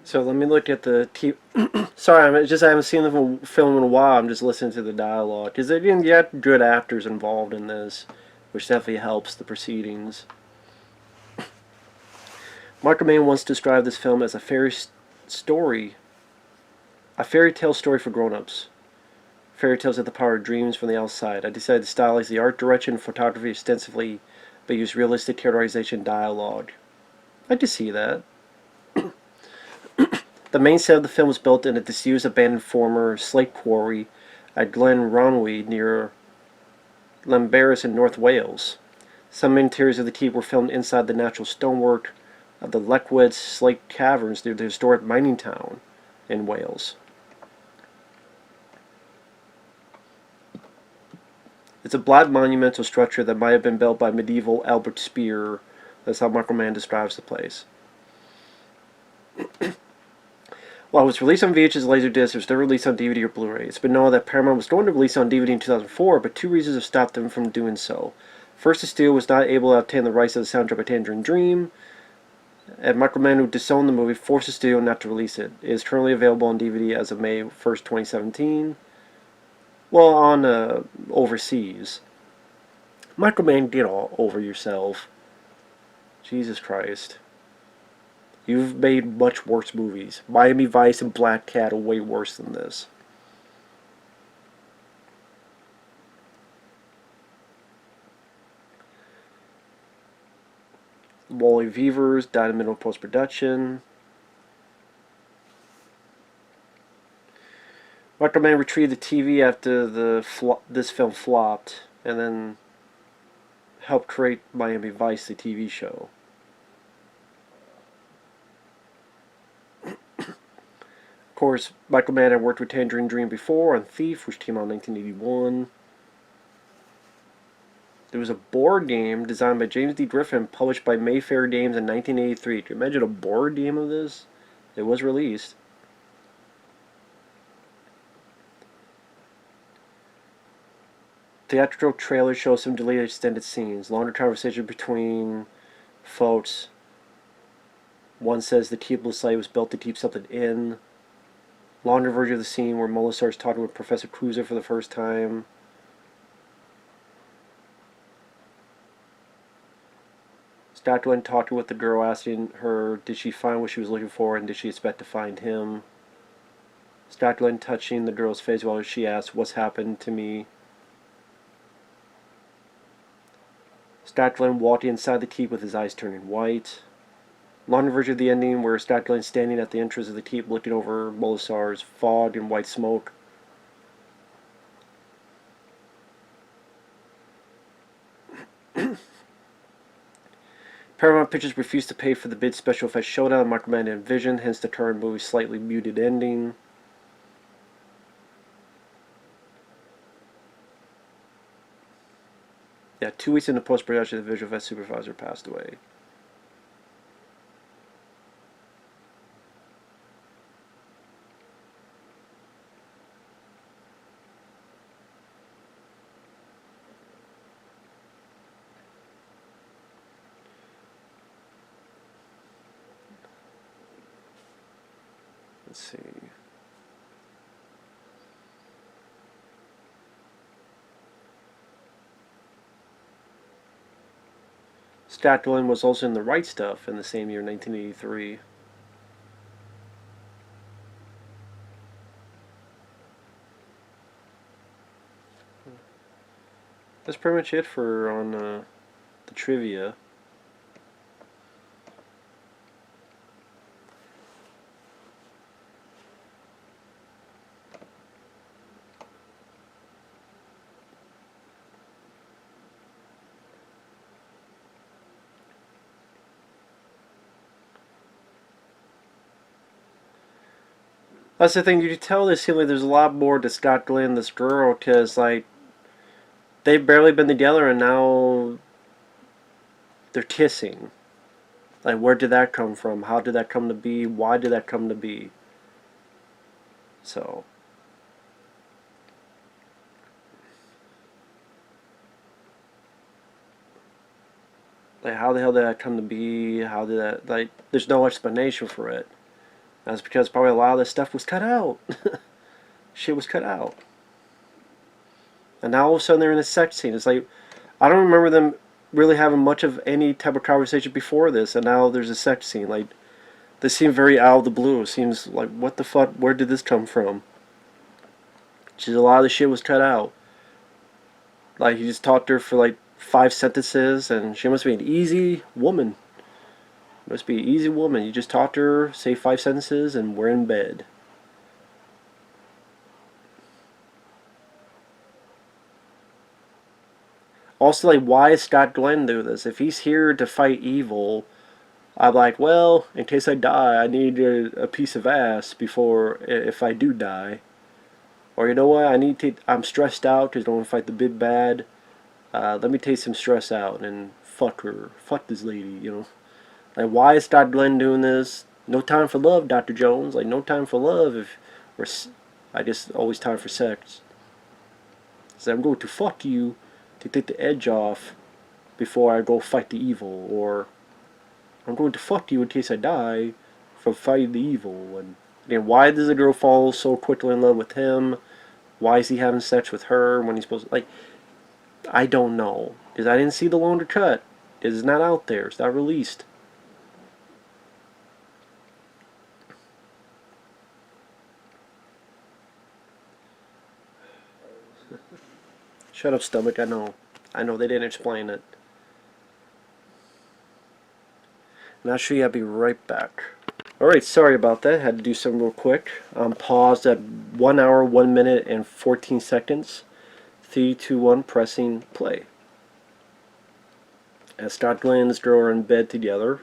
So let me look at the Sorry, I haven't seen the film in a while. I'm just listening to the dialogue because they didn't get good actors involved in this, which definitely helps the proceedings. Michael Mann once described this film as a fairy tale story for grown-ups. Fairy tales have the power of dreams from the outside. I decided to stylize the art direction and photography extensively, but use realistic characterization dialogue. I can see that. The main set of the film was built in a disused, abandoned former slate quarry at Glen Ronwy near Llanberis in North Wales. Some interiors of the keep were filmed inside the natural stonework of the Leckwedd slate caverns near the historic mining town in Wales. It's a black monumental structure that might have been built by medieval Albert Speer. That's how Michael Mann describes the place. While it was released on VHS and Laserdisc, it was never released on DVD or Blu-ray. It's been known that Paramount was going to release it on DVD in 2004, but two reasons have stopped them from doing so. First, the studio was not able to obtain the rights to the soundtrack by Tangerine Dream, and Michael Mann, who disowned the movie, forced the studio not to release it. It is currently available on DVD as of May 1st, 2017. Well, on overseas. Michael Mann, get all over yourself. Jesus Christ. You've made much worse movies. Miami Vice and Black Cat are way worse than this. Wally Weavers died in middle of post-production. Michael Mann retrieved the TV after this film flopped, and then helped create Miami Vice, the TV show. Of course, Michael Mann had worked with Tangerine Dream before on Thief, which came out in 1981. There was a board game designed by James D. Griffin, published by Mayfair Games in 1983. Can you imagine a board game of this? It was released. Theatrical trailer shows some deleted extended scenes. Longer conversation between folks. One says the keepless site was built to keep something in. Longer version of the scene where Mullen starts talking with Professor Cruiser for the first time. Scott Glenn talking with the girl, asking her did she find what she was looking for and did she expect to find him. Scott Glenn touching the girl's face while she asks what's happened to me. Scott Glenn walking inside the keep with his eyes turning white. Longer version of the ending where Scott Glenn's standing at the entrance of the keep looking over Molisar's fog and white smoke. Paramount Pictures refused to pay for the bid special effects showdown Michael Mann envisioned, hence the current movie's slightly muted ending. Yeah, 2 weeks into post-production, the visual effects supervisor passed away. Let's see. Scott Glenn was also in The Right Stuff in the same year, 1983. That's pretty much it for on the trivia. That's the thing. You can tell this seems like there's a lot more to Scott Glenn, this girl, because like they've barely been together and now they're kissing. Like, where did that come from? How did that come to be? Why did that come to be? So, like, how the hell did that come to be? How did that, like, there's no explanation for it. That's because probably a lot of this stuff was cut out. Shit was cut out. And now all of a sudden they're in a sex scene. It's like, I don't remember them really having much of any type of conversation before this, and now there's a sex scene. Like, they seem very out of the blue. It seems like, what the fuck, where did this come from? Just a lot of the shit was cut out. Like, he just talked to her for like 5 sentences, and she must be an easy woman. Must be an easy woman. You just talk to her, say 5 sentences, and we're in bed. Also, like, why is Scott Glenn doing this? If he's here to fight evil, I'm like, well, in case I die, I need a piece of ass before, if I do die. Or you know what, I'm stressed out because I don't want to fight the big bad. Let me take some stress out and fuck her. Fuck this lady, you know. Like, why is Scott Glenn doing this? No time for love, Dr. Jones. Like, no time for love if we're, I just always time for sex. So I'm going to fuck you to take the edge off before I go fight the evil. Or I'm going to fuck you in case I die from fighting the evil. And again, why does the girl fall so quickly in love with him? Why is he having sex with her when he's supposed to, like, I don't know. Because I didn't see the longer cut. It's not out there. It's not released. Shut up, stomach. I know. I know they didn't explain it. Not sure. I'll be right back. Alright, sorry about that. Had to do something real quick. Paused at 1 hour, 1 minute, and 14 seconds. 3, 2, 1, pressing play. As Scott Glenn and this girl are in bed together.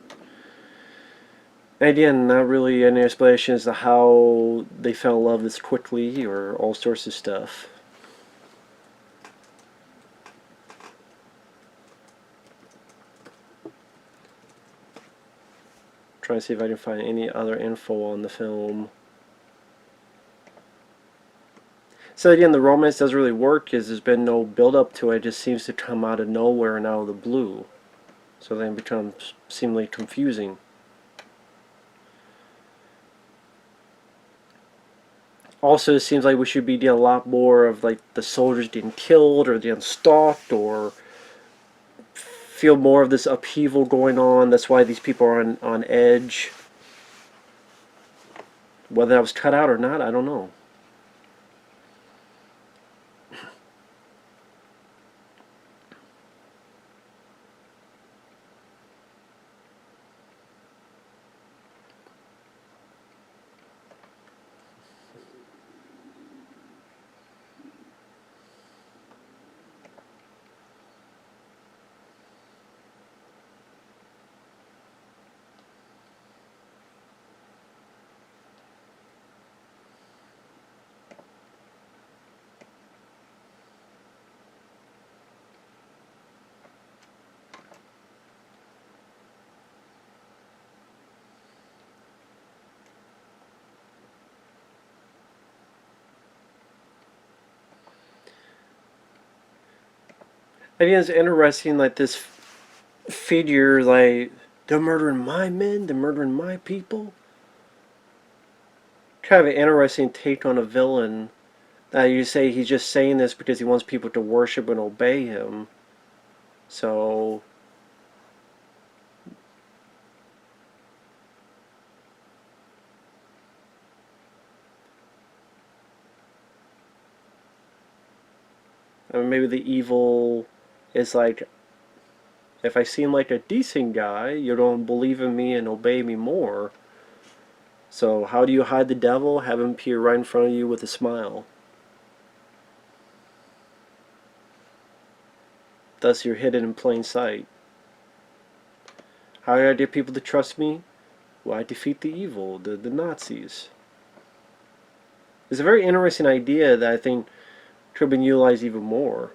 And again, not really any explanation as to how they fell in love this quickly or all sorts of stuff. Trying to see if I can find any other info on the film. So again, the romance doesn't really work because there's been no build up to it. It just seems to come out of nowhere and out of the blue. So then it becomes seemingly confusing. Also, it seems like we should be doing a lot more of like the soldiers getting killed or getting stalked, or feel more of this upheaval going on. That's why these people are on edge. Whether that was cut out or not, I don't know. Again, it's interesting, like this figure, like, they're murdering my men, they're murdering my people. Kind of an interesting take on a villain. You say he's just saying this because he wants people to worship and obey him. So, maybe the evil is like, if I seem like a decent guy, you don't believe in me and obey me more. So how do you hide the devil? Have him appear right in front of you with a smile. Thus you're hidden in plain sight. How do I get people to trust me? Well, I defeat the evil, the Nazis. It's a very interesting idea that I think could have been utilized even more.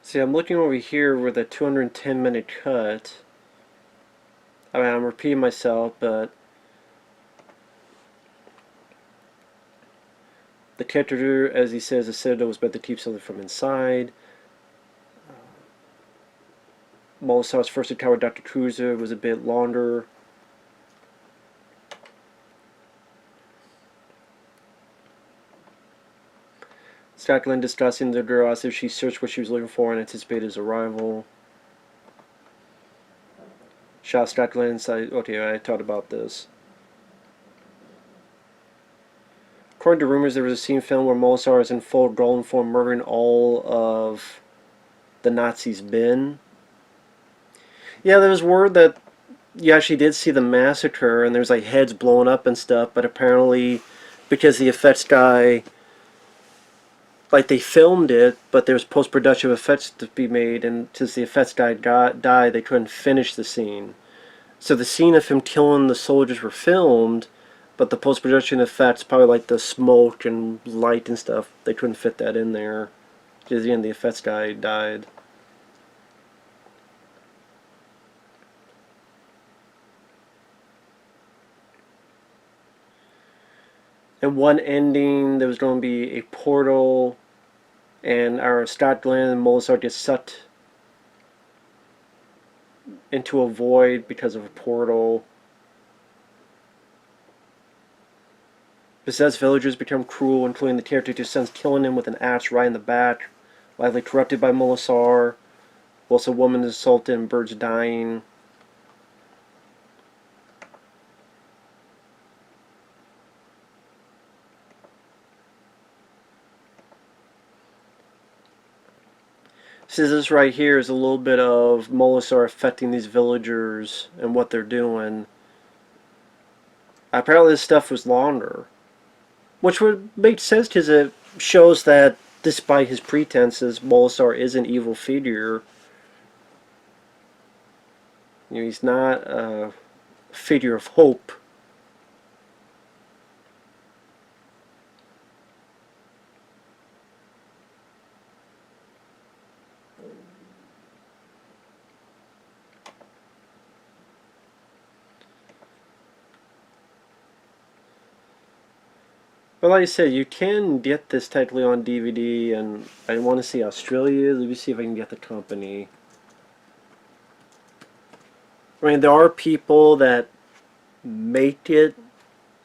See, I'm looking over here with a 210-minute cut. I mean, I'm repeating myself, but the character, as he says, the Citadel was meant to keep something from inside. Molosar's first encounter with Dr. Cruiser was a bit longer. Scott Glenn discussing the girl as if she searched what she was looking for and anticipated his arrival. Shot Scott Glenn inside. Okay, I talked about this. According to rumors, there was a scene filmed where Molosar is in full golem form murdering all of the Nazis' bin. Yeah, there was word that you actually did see the massacre and there's like heads blowing up and stuff, but apparently because the effects guy, like they filmed it, but there was post-production effects to be made, and since the effects guy died, they couldn't finish the scene. So the scene of him killing the soldiers were filmed, but the post-production effects, probably like the smoke and light and stuff, they couldn't fit that in there. Because again, the effects guy died. And one ending, there was going to be a portal, and our Scott Glenn and Molosar get sucked into a void because of a portal. Possessed villagers become cruel, including the character who sends killing him with an axe right in the back, likely corrupted by Molosar, whilst a woman is assaulted and birds dying. So this right here is a little bit of Molosar affecting these villagers and what they're doing. Apparently this stuff was longer, which would make sense because it shows that despite his pretenses, Molosar is an evil figure. You know, he's not a figure of hope. But like I said, you can get this technically on DVD, and I want to see Australia. Let me see if I can get the company. I mean, there are people that make it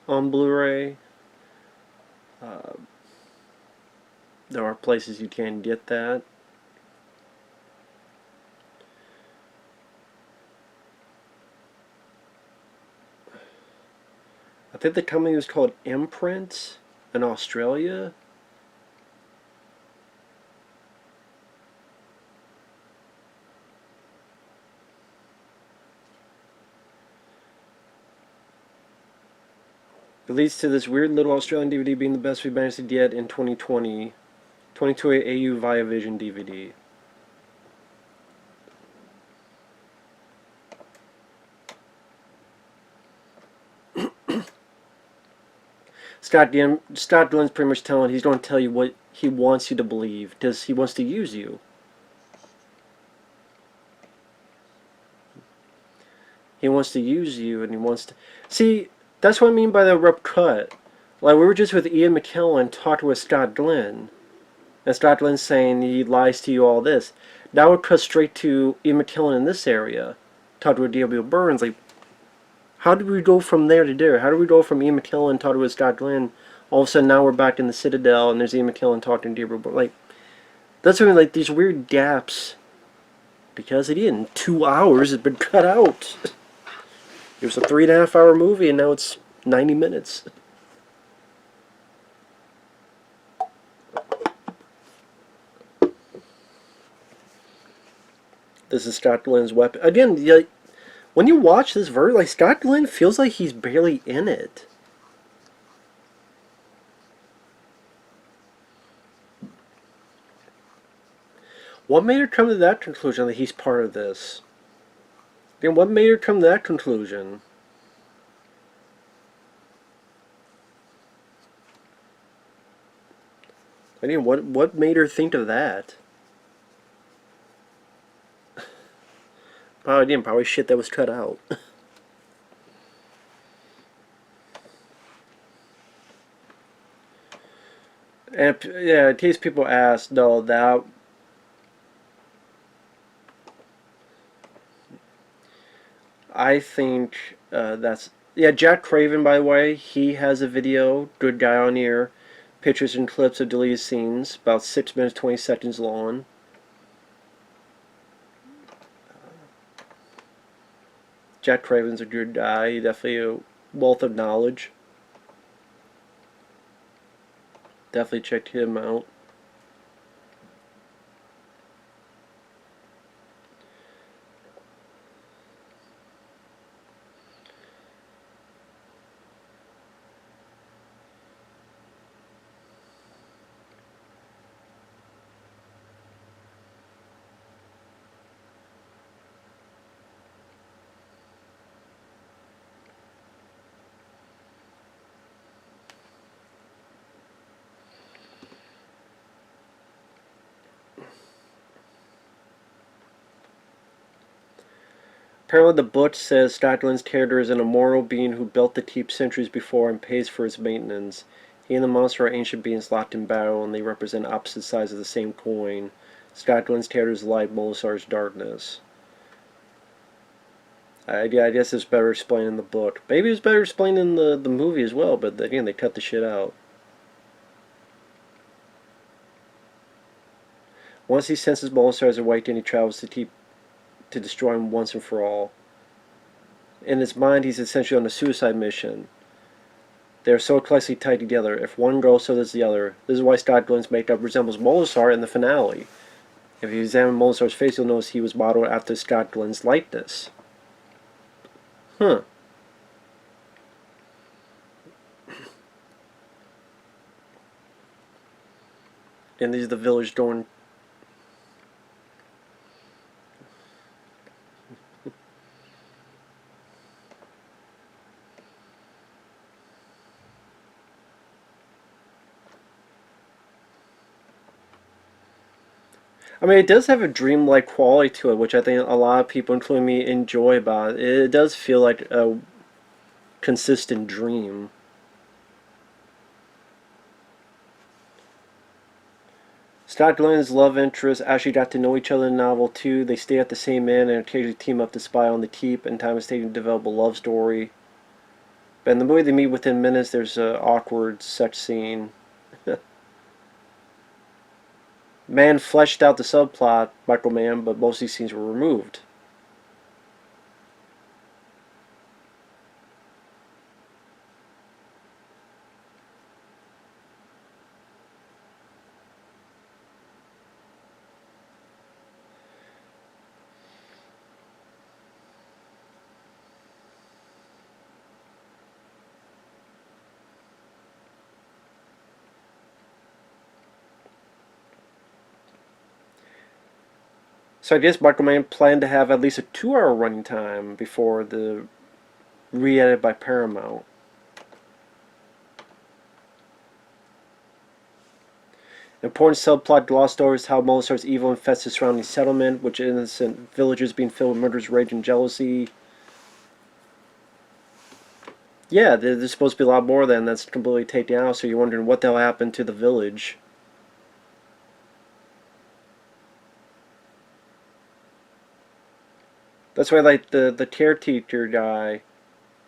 on Blu-ray. There are places you can get that. I think the company was called Imprint in Australia. It leads to this weird little Australian DVD being the best we managed to get in 2020. 22 AU via Vision DVD. Scott Glenn's pretty much telling he's going to tell you what he wants you to believe because he wants to use you. He wants to use you, and he wants to... See, that's what I mean by the abrupt cut. Like, we were just with Ian McKellen talking with Scott Glenn. And Scott Glenn's saying he lies to you, all this. Now it cuts straight to Ian McKellen in this area, talking to W. Burns. Like, how did we go from there to there? How did we go from Ian McKellen talking to Scott Glenn? All of a sudden now we're back in the Citadel and there's Ian McKellen talking to W. Burns. Like, that's what I mean, like these weird gaps. Because again, 2 hours has been cut out. It was a 3.5 hour movie and now it's 90 minutes. This is Scott Glenn's weapon. Again, like, when you watch this version, like, Scott Glenn feels like he's barely in it. What made her come to that conclusion that he's part of this? Again, what made her come to that conclusion? Again, what made her think of that? Oh, again, probably shit that was cut out. And yeah, in case people ask, no, that I think that's yeah. Jack Craven, by the way, he has a video. Good guy on here. Pictures and clips of deleted scenes, about 6 minutes 20 seconds long. Jack Craven's a good guy. He definitely a wealth of knowledge. Definitely check him out. Apparently the book says Scott Glenn's character is an immortal being who built the keep centuries before and pays for its maintenance. He and the monster are ancient beings locked in battle, and they represent opposite sides of the same coin. Scott Glenn's character is light, Molasar's darkness. I guess it's better explained in the book. Maybe it's better explained in the movie as well, but again, they cut the shit out. Once he senses Molasar is awakened, he travels to destroy him once and for all. In his mind, he's essentially on a suicide mission. They are so closely tied together. If one goes, so does the other. This is why Scott Glenn's makeup resembles Molasar in the finale. If you examine Molasar's face, you'll notice he was modeled after Scott Glenn's likeness. Huh. And these are the village going. I mean, it does have a dreamlike quality to it, which I think a lot of people, including me, enjoy about it. It does feel like a consistent dream. Scott Glenn and his love interest actually got to know each other in the novel too. They stay at the same inn and occasionally team up to spy on the keep, and time is taken to develop a love story. But in the movie, they meet within minutes. There's an awkward sex scene. Mann fleshed out the subplot, Michael Mann, but most of these scenes were removed. So I guess Michael Mann planned to have at least a 2-hour running time before the re-edit by Paramount. An important subplot glossed over is how Molasar's evil infests the surrounding settlement, which innocent villagers being filled with murderous rage and jealousy. Yeah, there's supposed to be a lot more than that's completely taken out, so you're wondering what the hell happened to the village. That's why, like, the care teacher guy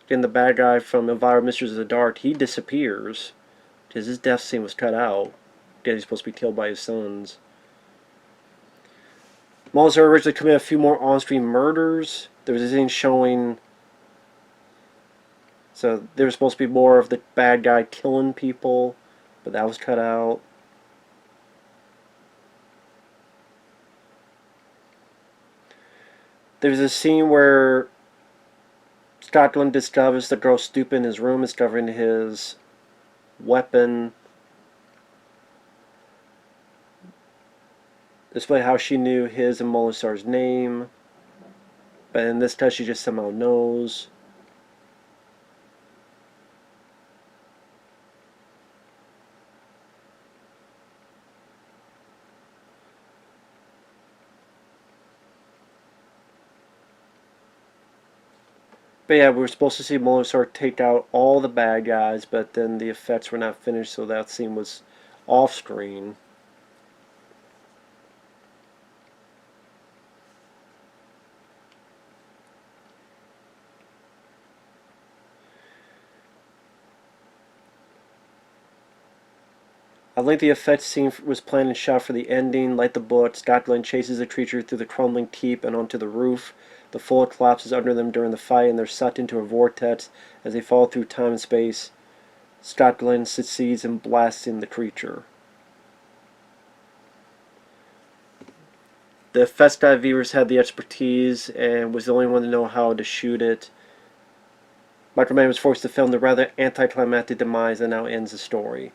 and the bad guy from Elvira Mistress of the Dark, he disappears because his death scene was cut out because he's supposed to be killed by his sons. Molzer originally committed a few more on-screen murders. There was a scene showing, so there was supposed to be more of the bad guy killing people, but that was cut out. There's a scene where Scott Glenn discovers the girl stupid in his room, discovering his weapon. Display how she knew his and Molisar's name, but in this case she just somehow knows. But yeah, we were supposed to see Molisar take out all the bad guys, but then the effects were not finished, so that scene was off screen. A lengthy effects scene was planned and shot for the ending. Like the book, Scott Glenn chases the creature through the crumbling keep and onto the roof. The floor collapses under them during the fight, and they're sucked into a vortex as they fall through time and space. Scott Glenn succeeds in blasting the creature. The effects guy viewers had the expertise and was the only one to know how to shoot it. Michael Mann was forced to film the rather anticlimactic demise that now ends the story.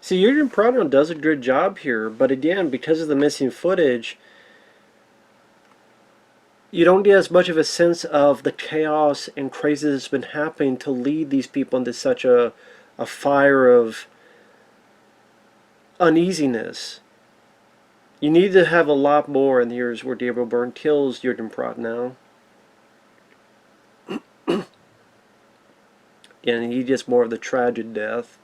See, Jurgen Prado does a good job here, but again, because of the missing footage, you don't get as much of a sense of the chaos and crazy that's been happening to lead these people into such a fire of uneasiness. You need to have a lot more, and here's where Gabriel Byrne kills Jurgen Prado now. And he gets more of the tragic death.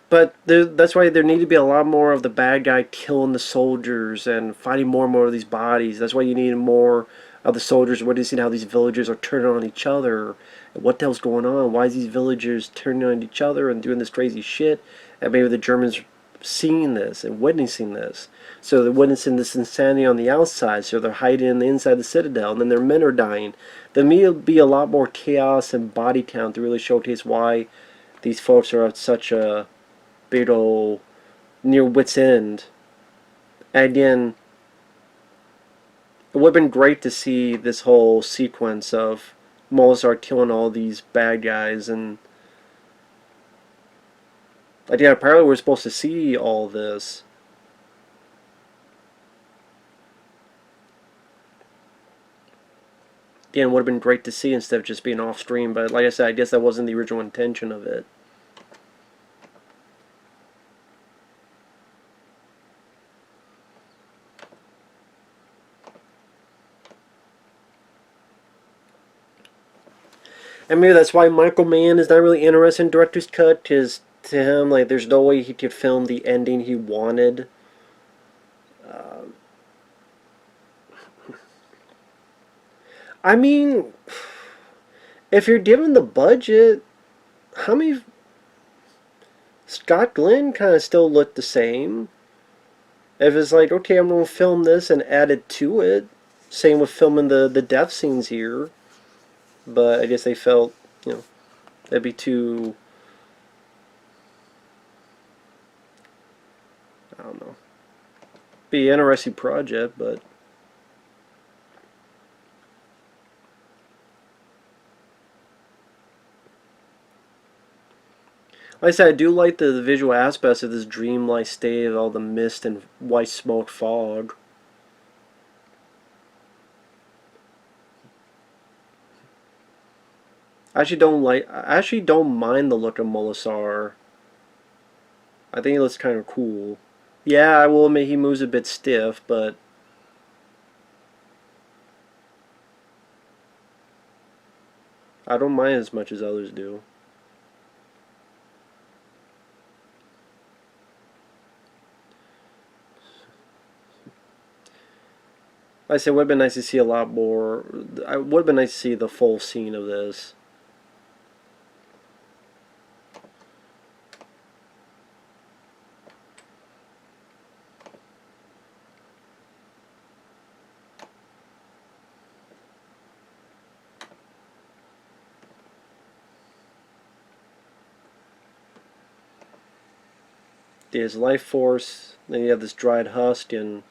But that's why there need to be a lot more of the bad guy killing the soldiers and finding more and more of these bodies. That's why you need more of the soldiers witnessing how these villagers are turning on each other. And what the hell's going on? Why is these villagers turning on each other and doing this crazy shit? And maybe the Germans seeing this and witnessing this. So they're witnessing this insanity on the outside. So they're hiding in the inside the citadel. And then their men are dying. There may be a lot more chaos and body count to really showcase why these folks are at such a big old near wit's end. And again, it would have been great to see this whole sequence of Mozart killing all these bad guys, and again, apparently we're supposed to see all this. Again, it would have been great to see instead of just being off screen, but like I said, I guess that wasn't the original intention of it. And maybe that's why Michael Mann is not really interested in director's cut, because to him, like, there's no way he could film the ending he wanted. I mean, if you're given the budget, how many... Scott Glenn kind of still looked the same. If it's like, okay, I'm going to film this and add it to it. Same with filming the death scenes here. But I guess they felt, you know, that'd be too... I don't know. Be an interesting project, but... Like I said, I do like the visual aspects of this dreamlike state of all the mist and white smoke fog. I actually don't mind the look of Molasar. I think it looks kind of cool. Yeah, I will admit he moves a bit stiff, but I don't mind as much as others do. I said it would have been nice to see a lot more. It would have been nice to see the full scene of this. There's life force, then you have this dried husk, and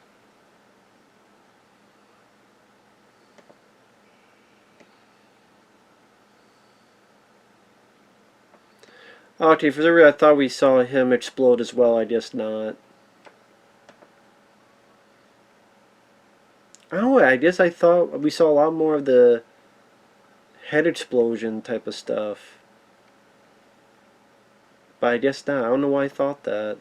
okay, for some reason I thought we saw him explode as well. I guess not. Oh, I guess I thought we saw a lot more of the head explosion type of stuff. But I guess not. I don't know why I thought that.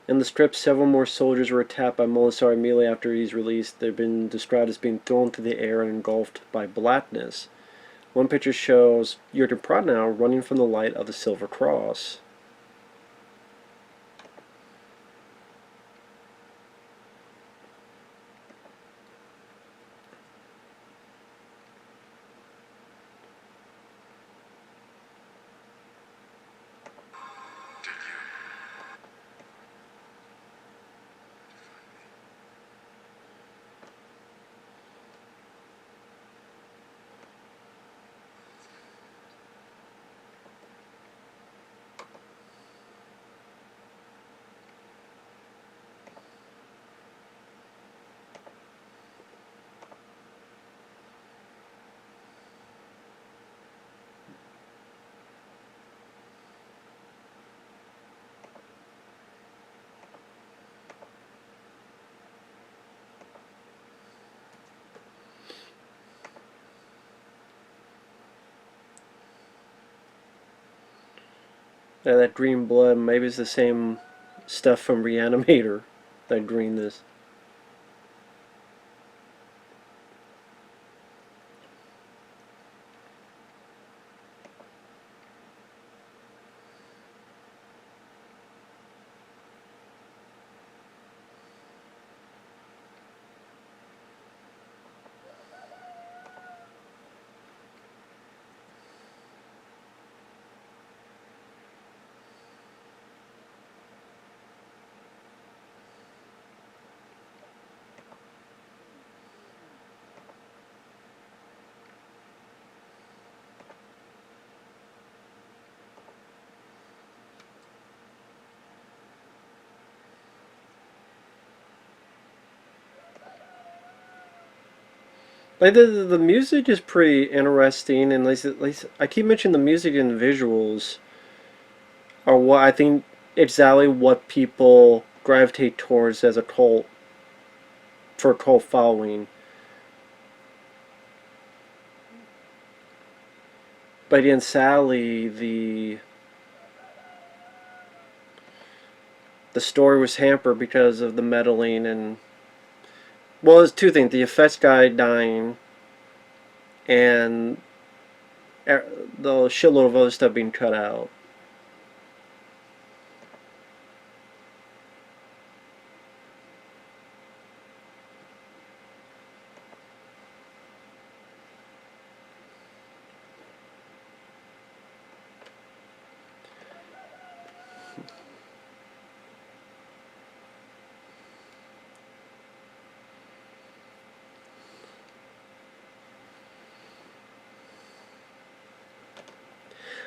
In the strip, several more soldiers were attacked by Molasar immediately after he's released. They've been described as being thrown through the air and engulfed by blackness. One picture shows Jurgen Prochnow running from the light of the Silver Cross. Yeah, that green blood, maybe it's the same stuff from Reanimator that green this. Like the music is pretty interesting, and I keep mentioning the music and the visuals are what I think exactly what people gravitate towards as a cult for a cult following. But again, sadly, the story was hampered because of the meddling and well, it's two things: the effects guy dying and the shitload of other stuff being cut out.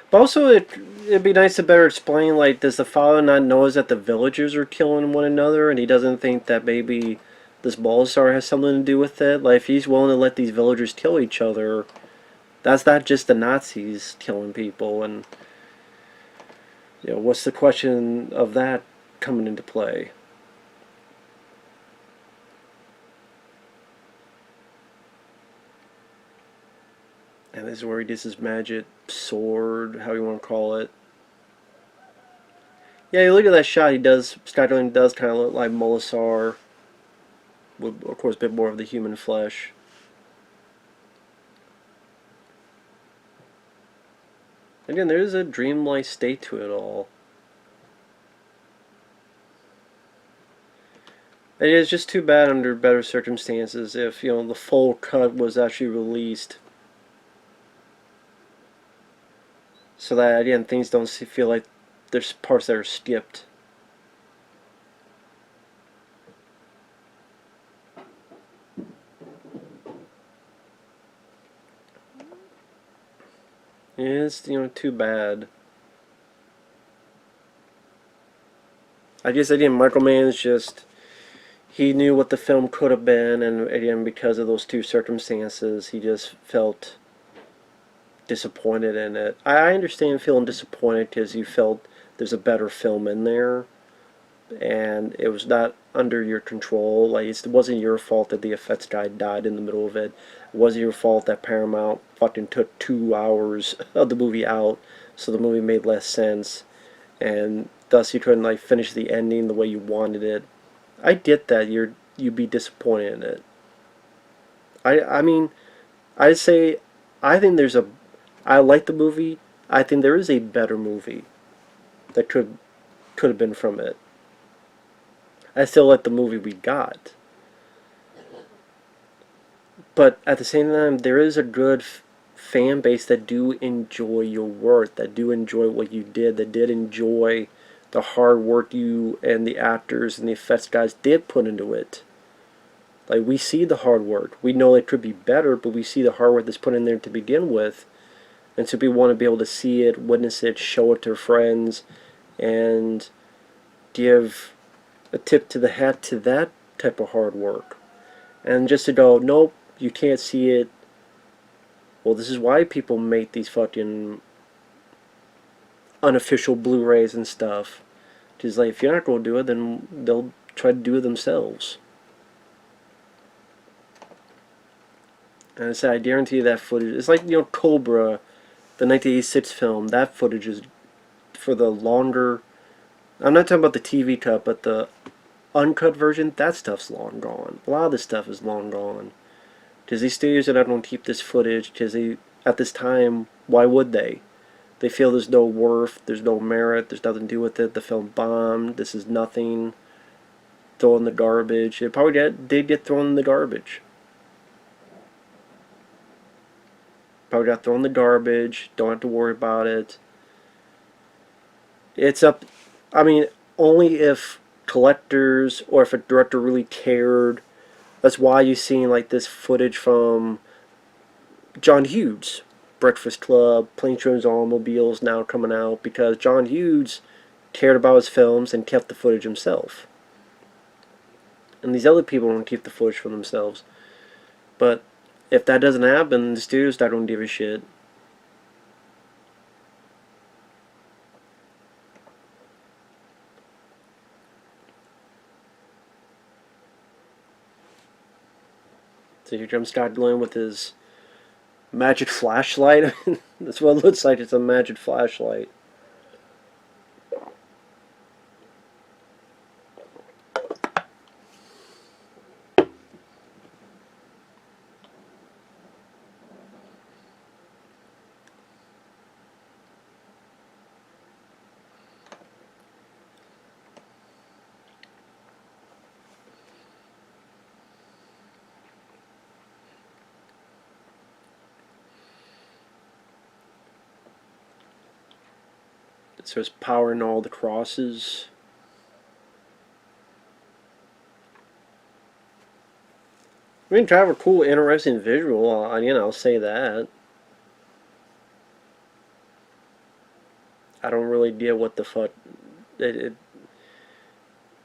But also, it'd be nice to better explain, like, does the father not know that the villagers are killing one another, and he doesn't think that maybe this Bulbasaur has something to do with it? Like, if he's willing to let these villagers kill each other, that's not just the Nazis killing people, and, you know, what's the question of that coming into play? And this is where he does his magic sword, how you want to call it. Yeah, you look at that shot, Skydling does kind of look like Molasar, with, of course, a bit more of the human flesh. Again, there is a dreamlike state to it all. It is just too bad under better circumstances if, you know, the full cut was actually released. So that, again, things don't feel like there's parts that are skipped. It's, you know, too bad. I guess, again, Michael Mann's just, he knew what the film could have been, and again, because of those two circumstances, he just felt disappointed in it. I understand feeling disappointed because you felt there's a better film in there, and it was not under your control. Like, it wasn't your fault that the effects guy died in the middle of it. It wasn't your fault that Paramount fucking took 2 hours of the movie out, so the movie made less sense, and thus you couldn't like finish the ending the way you wanted it. I get that you'd be disappointed in it. I mean, I'd say I think there's a I like the movie. I think there is a better movie that could have been from it. I still like the movie we got. But at the same time, there is a good fan base that do enjoy your work, that do enjoy what you did, that did enjoy the hard work you and the actors and the effects guys did put into it. Like, we see the hard work. We know it could be better, but we see the hard work that's put in there to begin with. And so people want to be able to see it, witness it, show it to their friends, and give a tip to the hat to that type of hard work. And just to go, nope, you can't see it. Well, this is why people make these fucking unofficial Blu-rays and stuff. Because, like, if you're not going to do it, then they'll try to do it themselves. And I said, I guarantee you that footage. It's like, you know, Cobra, the 1986 film. That footage is for the longer. I'm not talking about the TV cut, but the uncut version. That stuff's long gone. A lot of this stuff is long gone. Because these studios are not going to keep this footage. Because they, at this time, why would they? They feel there's no worth, there's no merit, there's nothing to do with it. The film bombed. This is nothing. Throw in the garbage. It probably did get thrown in the garbage. Probably got thrown in the garbage. Don't have to worry about it. It's up. I mean, only if collectors or if a director really cared. That's why you're seeing like this footage from John Hughes, Breakfast Club, Planes, Trains, Automobiles now coming out because John Hughes cared about his films and kept the footage himself. And these other people don't keep the footage for themselves. But if that doesn't happen, the studios don't give a shit. So here comes Scott Glenn with his magic flashlight. That's what it looks like. It's a magic flashlight. It says powering all the crosses. I mean, kind of a cool, interesting visual. I'll say that. I don't really deal what the fuck it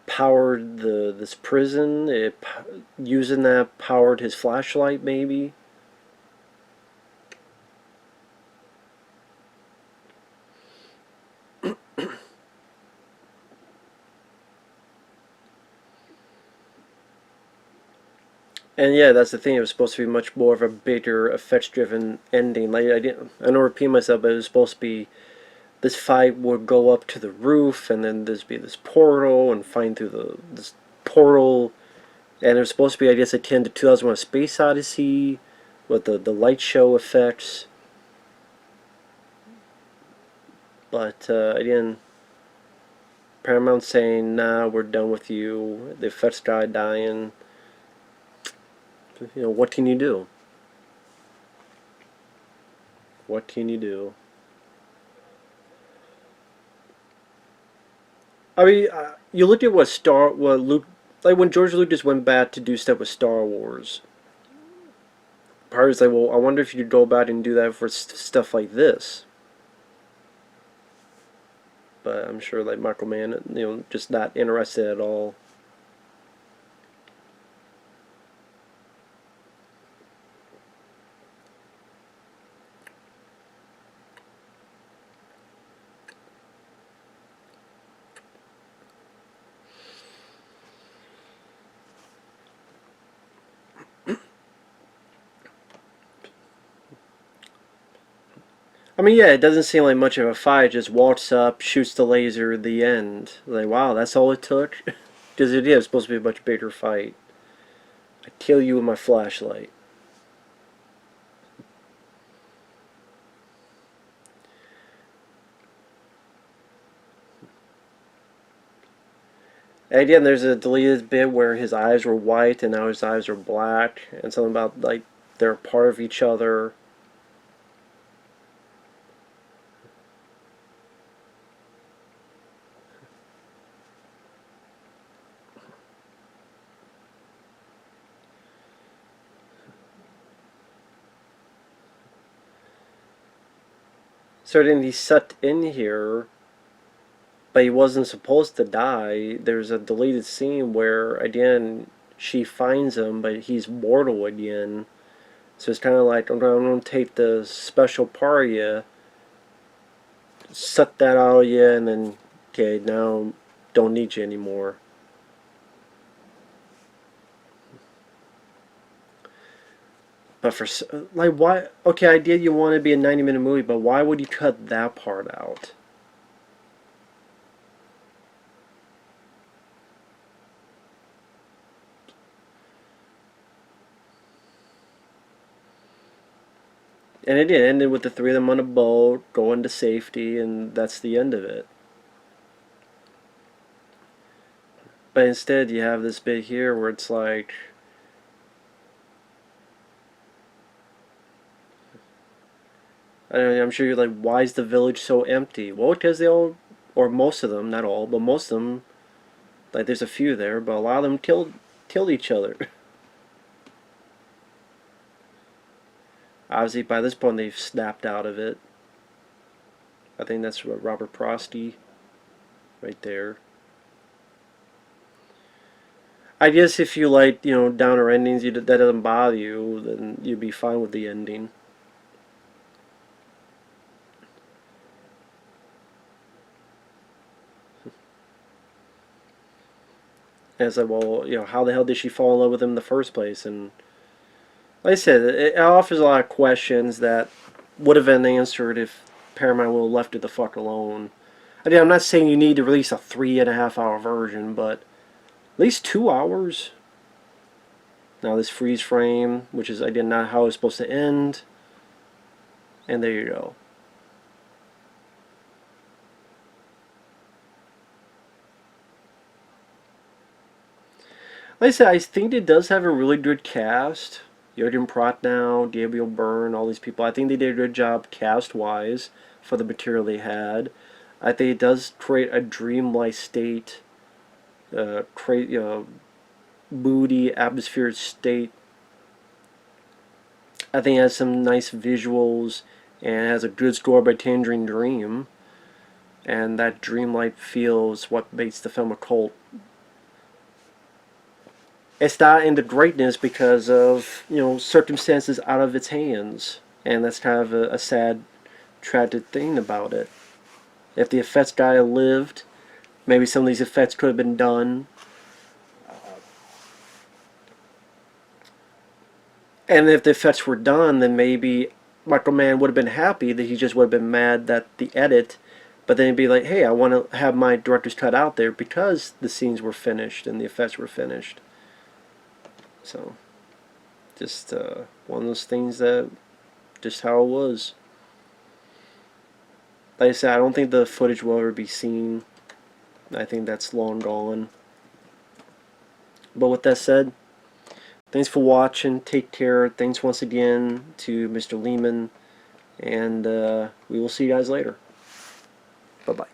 powered this prison. Using that powered his flashlight, maybe. And yeah, that's the thing. It was supposed to be much more of a bigger, effects-driven ending. Like I don't repeat myself, but it was supposed to be this fight would go up to the roof, and then there'd be this portal, and find through this portal. And it was supposed to be, I guess, akin to 2001: Space Odyssey, with the light show effects. But again, Paramount saying, "Nah, we're done with you." The effects guy dying. You know, what can you do? What can you do? I mean, you look at what Luke, like when George Lucas went back to do stuff with Star Wars. Part is like, well, I wonder if you could go back and do that for stuff like this. But I'm sure like Michael Mann, just not interested at all. I mean, yeah, it doesn't seem like much of a fight. Just walks up, shoots the laser, the end. Like, wow, that's all it took? Because it is supposed to be a much bigger fight. I kill you with my flashlight. And again, there's a deleted bit where his eyes were white and now his eyes are black, and something about like they're part of each other. So then he's sucked in here, but he wasn't supposed to die. There's a deleted scene where, again, she finds him, but he's mortal again. So it's kind of like, I'm going to take the special part of you, suck that out of you, and then, okay, now don't need you anymore. But for, like, why? Okay, I did you want to be a 90-minute movie, but why would you cut that part out? And it did. Ended with the three of them on a boat, going to safety, and that's the end of it. But instead, you have this bit here where it's like, I don't know, I'm sure you're like, why is the village so empty? Well, because they all, or most of them, not all, but most of them, like there's a few there, but a lot of them killed each other. Obviously, by this point, they've snapped out of it. I think that's what Robert Prosty, right there. I guess if you like, downer endings, that doesn't bother you, then you'd be fine with the ending. And it's like, well, how the hell did she fall in love with him in the first place? And like I said, it offers a lot of questions that would have been answered if Paramount would have left it the fuck alone. Again, I'm not saying you need to release a 3.5 hour version, but at least 2 hours. Now this freeze frame, which is again not how it's supposed to end, and there you go. Like I said, I think it does have a really good cast. Jurgen Prochnow, Gabriel Byrne, all these people. I think they did a good job cast-wise for the material they had. I think it does create a dreamlike state, create moody, atmospheric state. I think it has some nice visuals and has a good score by Tangerine Dream. and that dreamlike feel is what makes the film a cult. It's not into greatness because of, you know, circumstances out of its hands, and that's kind of a sad, tragic thing about it. If the effects guy lived, maybe some of these effects could have been done. And if the effects were done, then maybe Michael Mann would have been happy that he just would have been mad that the edit, but then he'd be like, hey, I want to have my director's cut out there because the scenes were finished and the effects were finished. So, just one of those things that, just how it was. Like I said, I don't think the footage will ever be seen. I think that's long gone. But with that said, thanks for watching. Take care. Thanks once again to Mr. Leeman. And we will see you guys later. Bye-bye.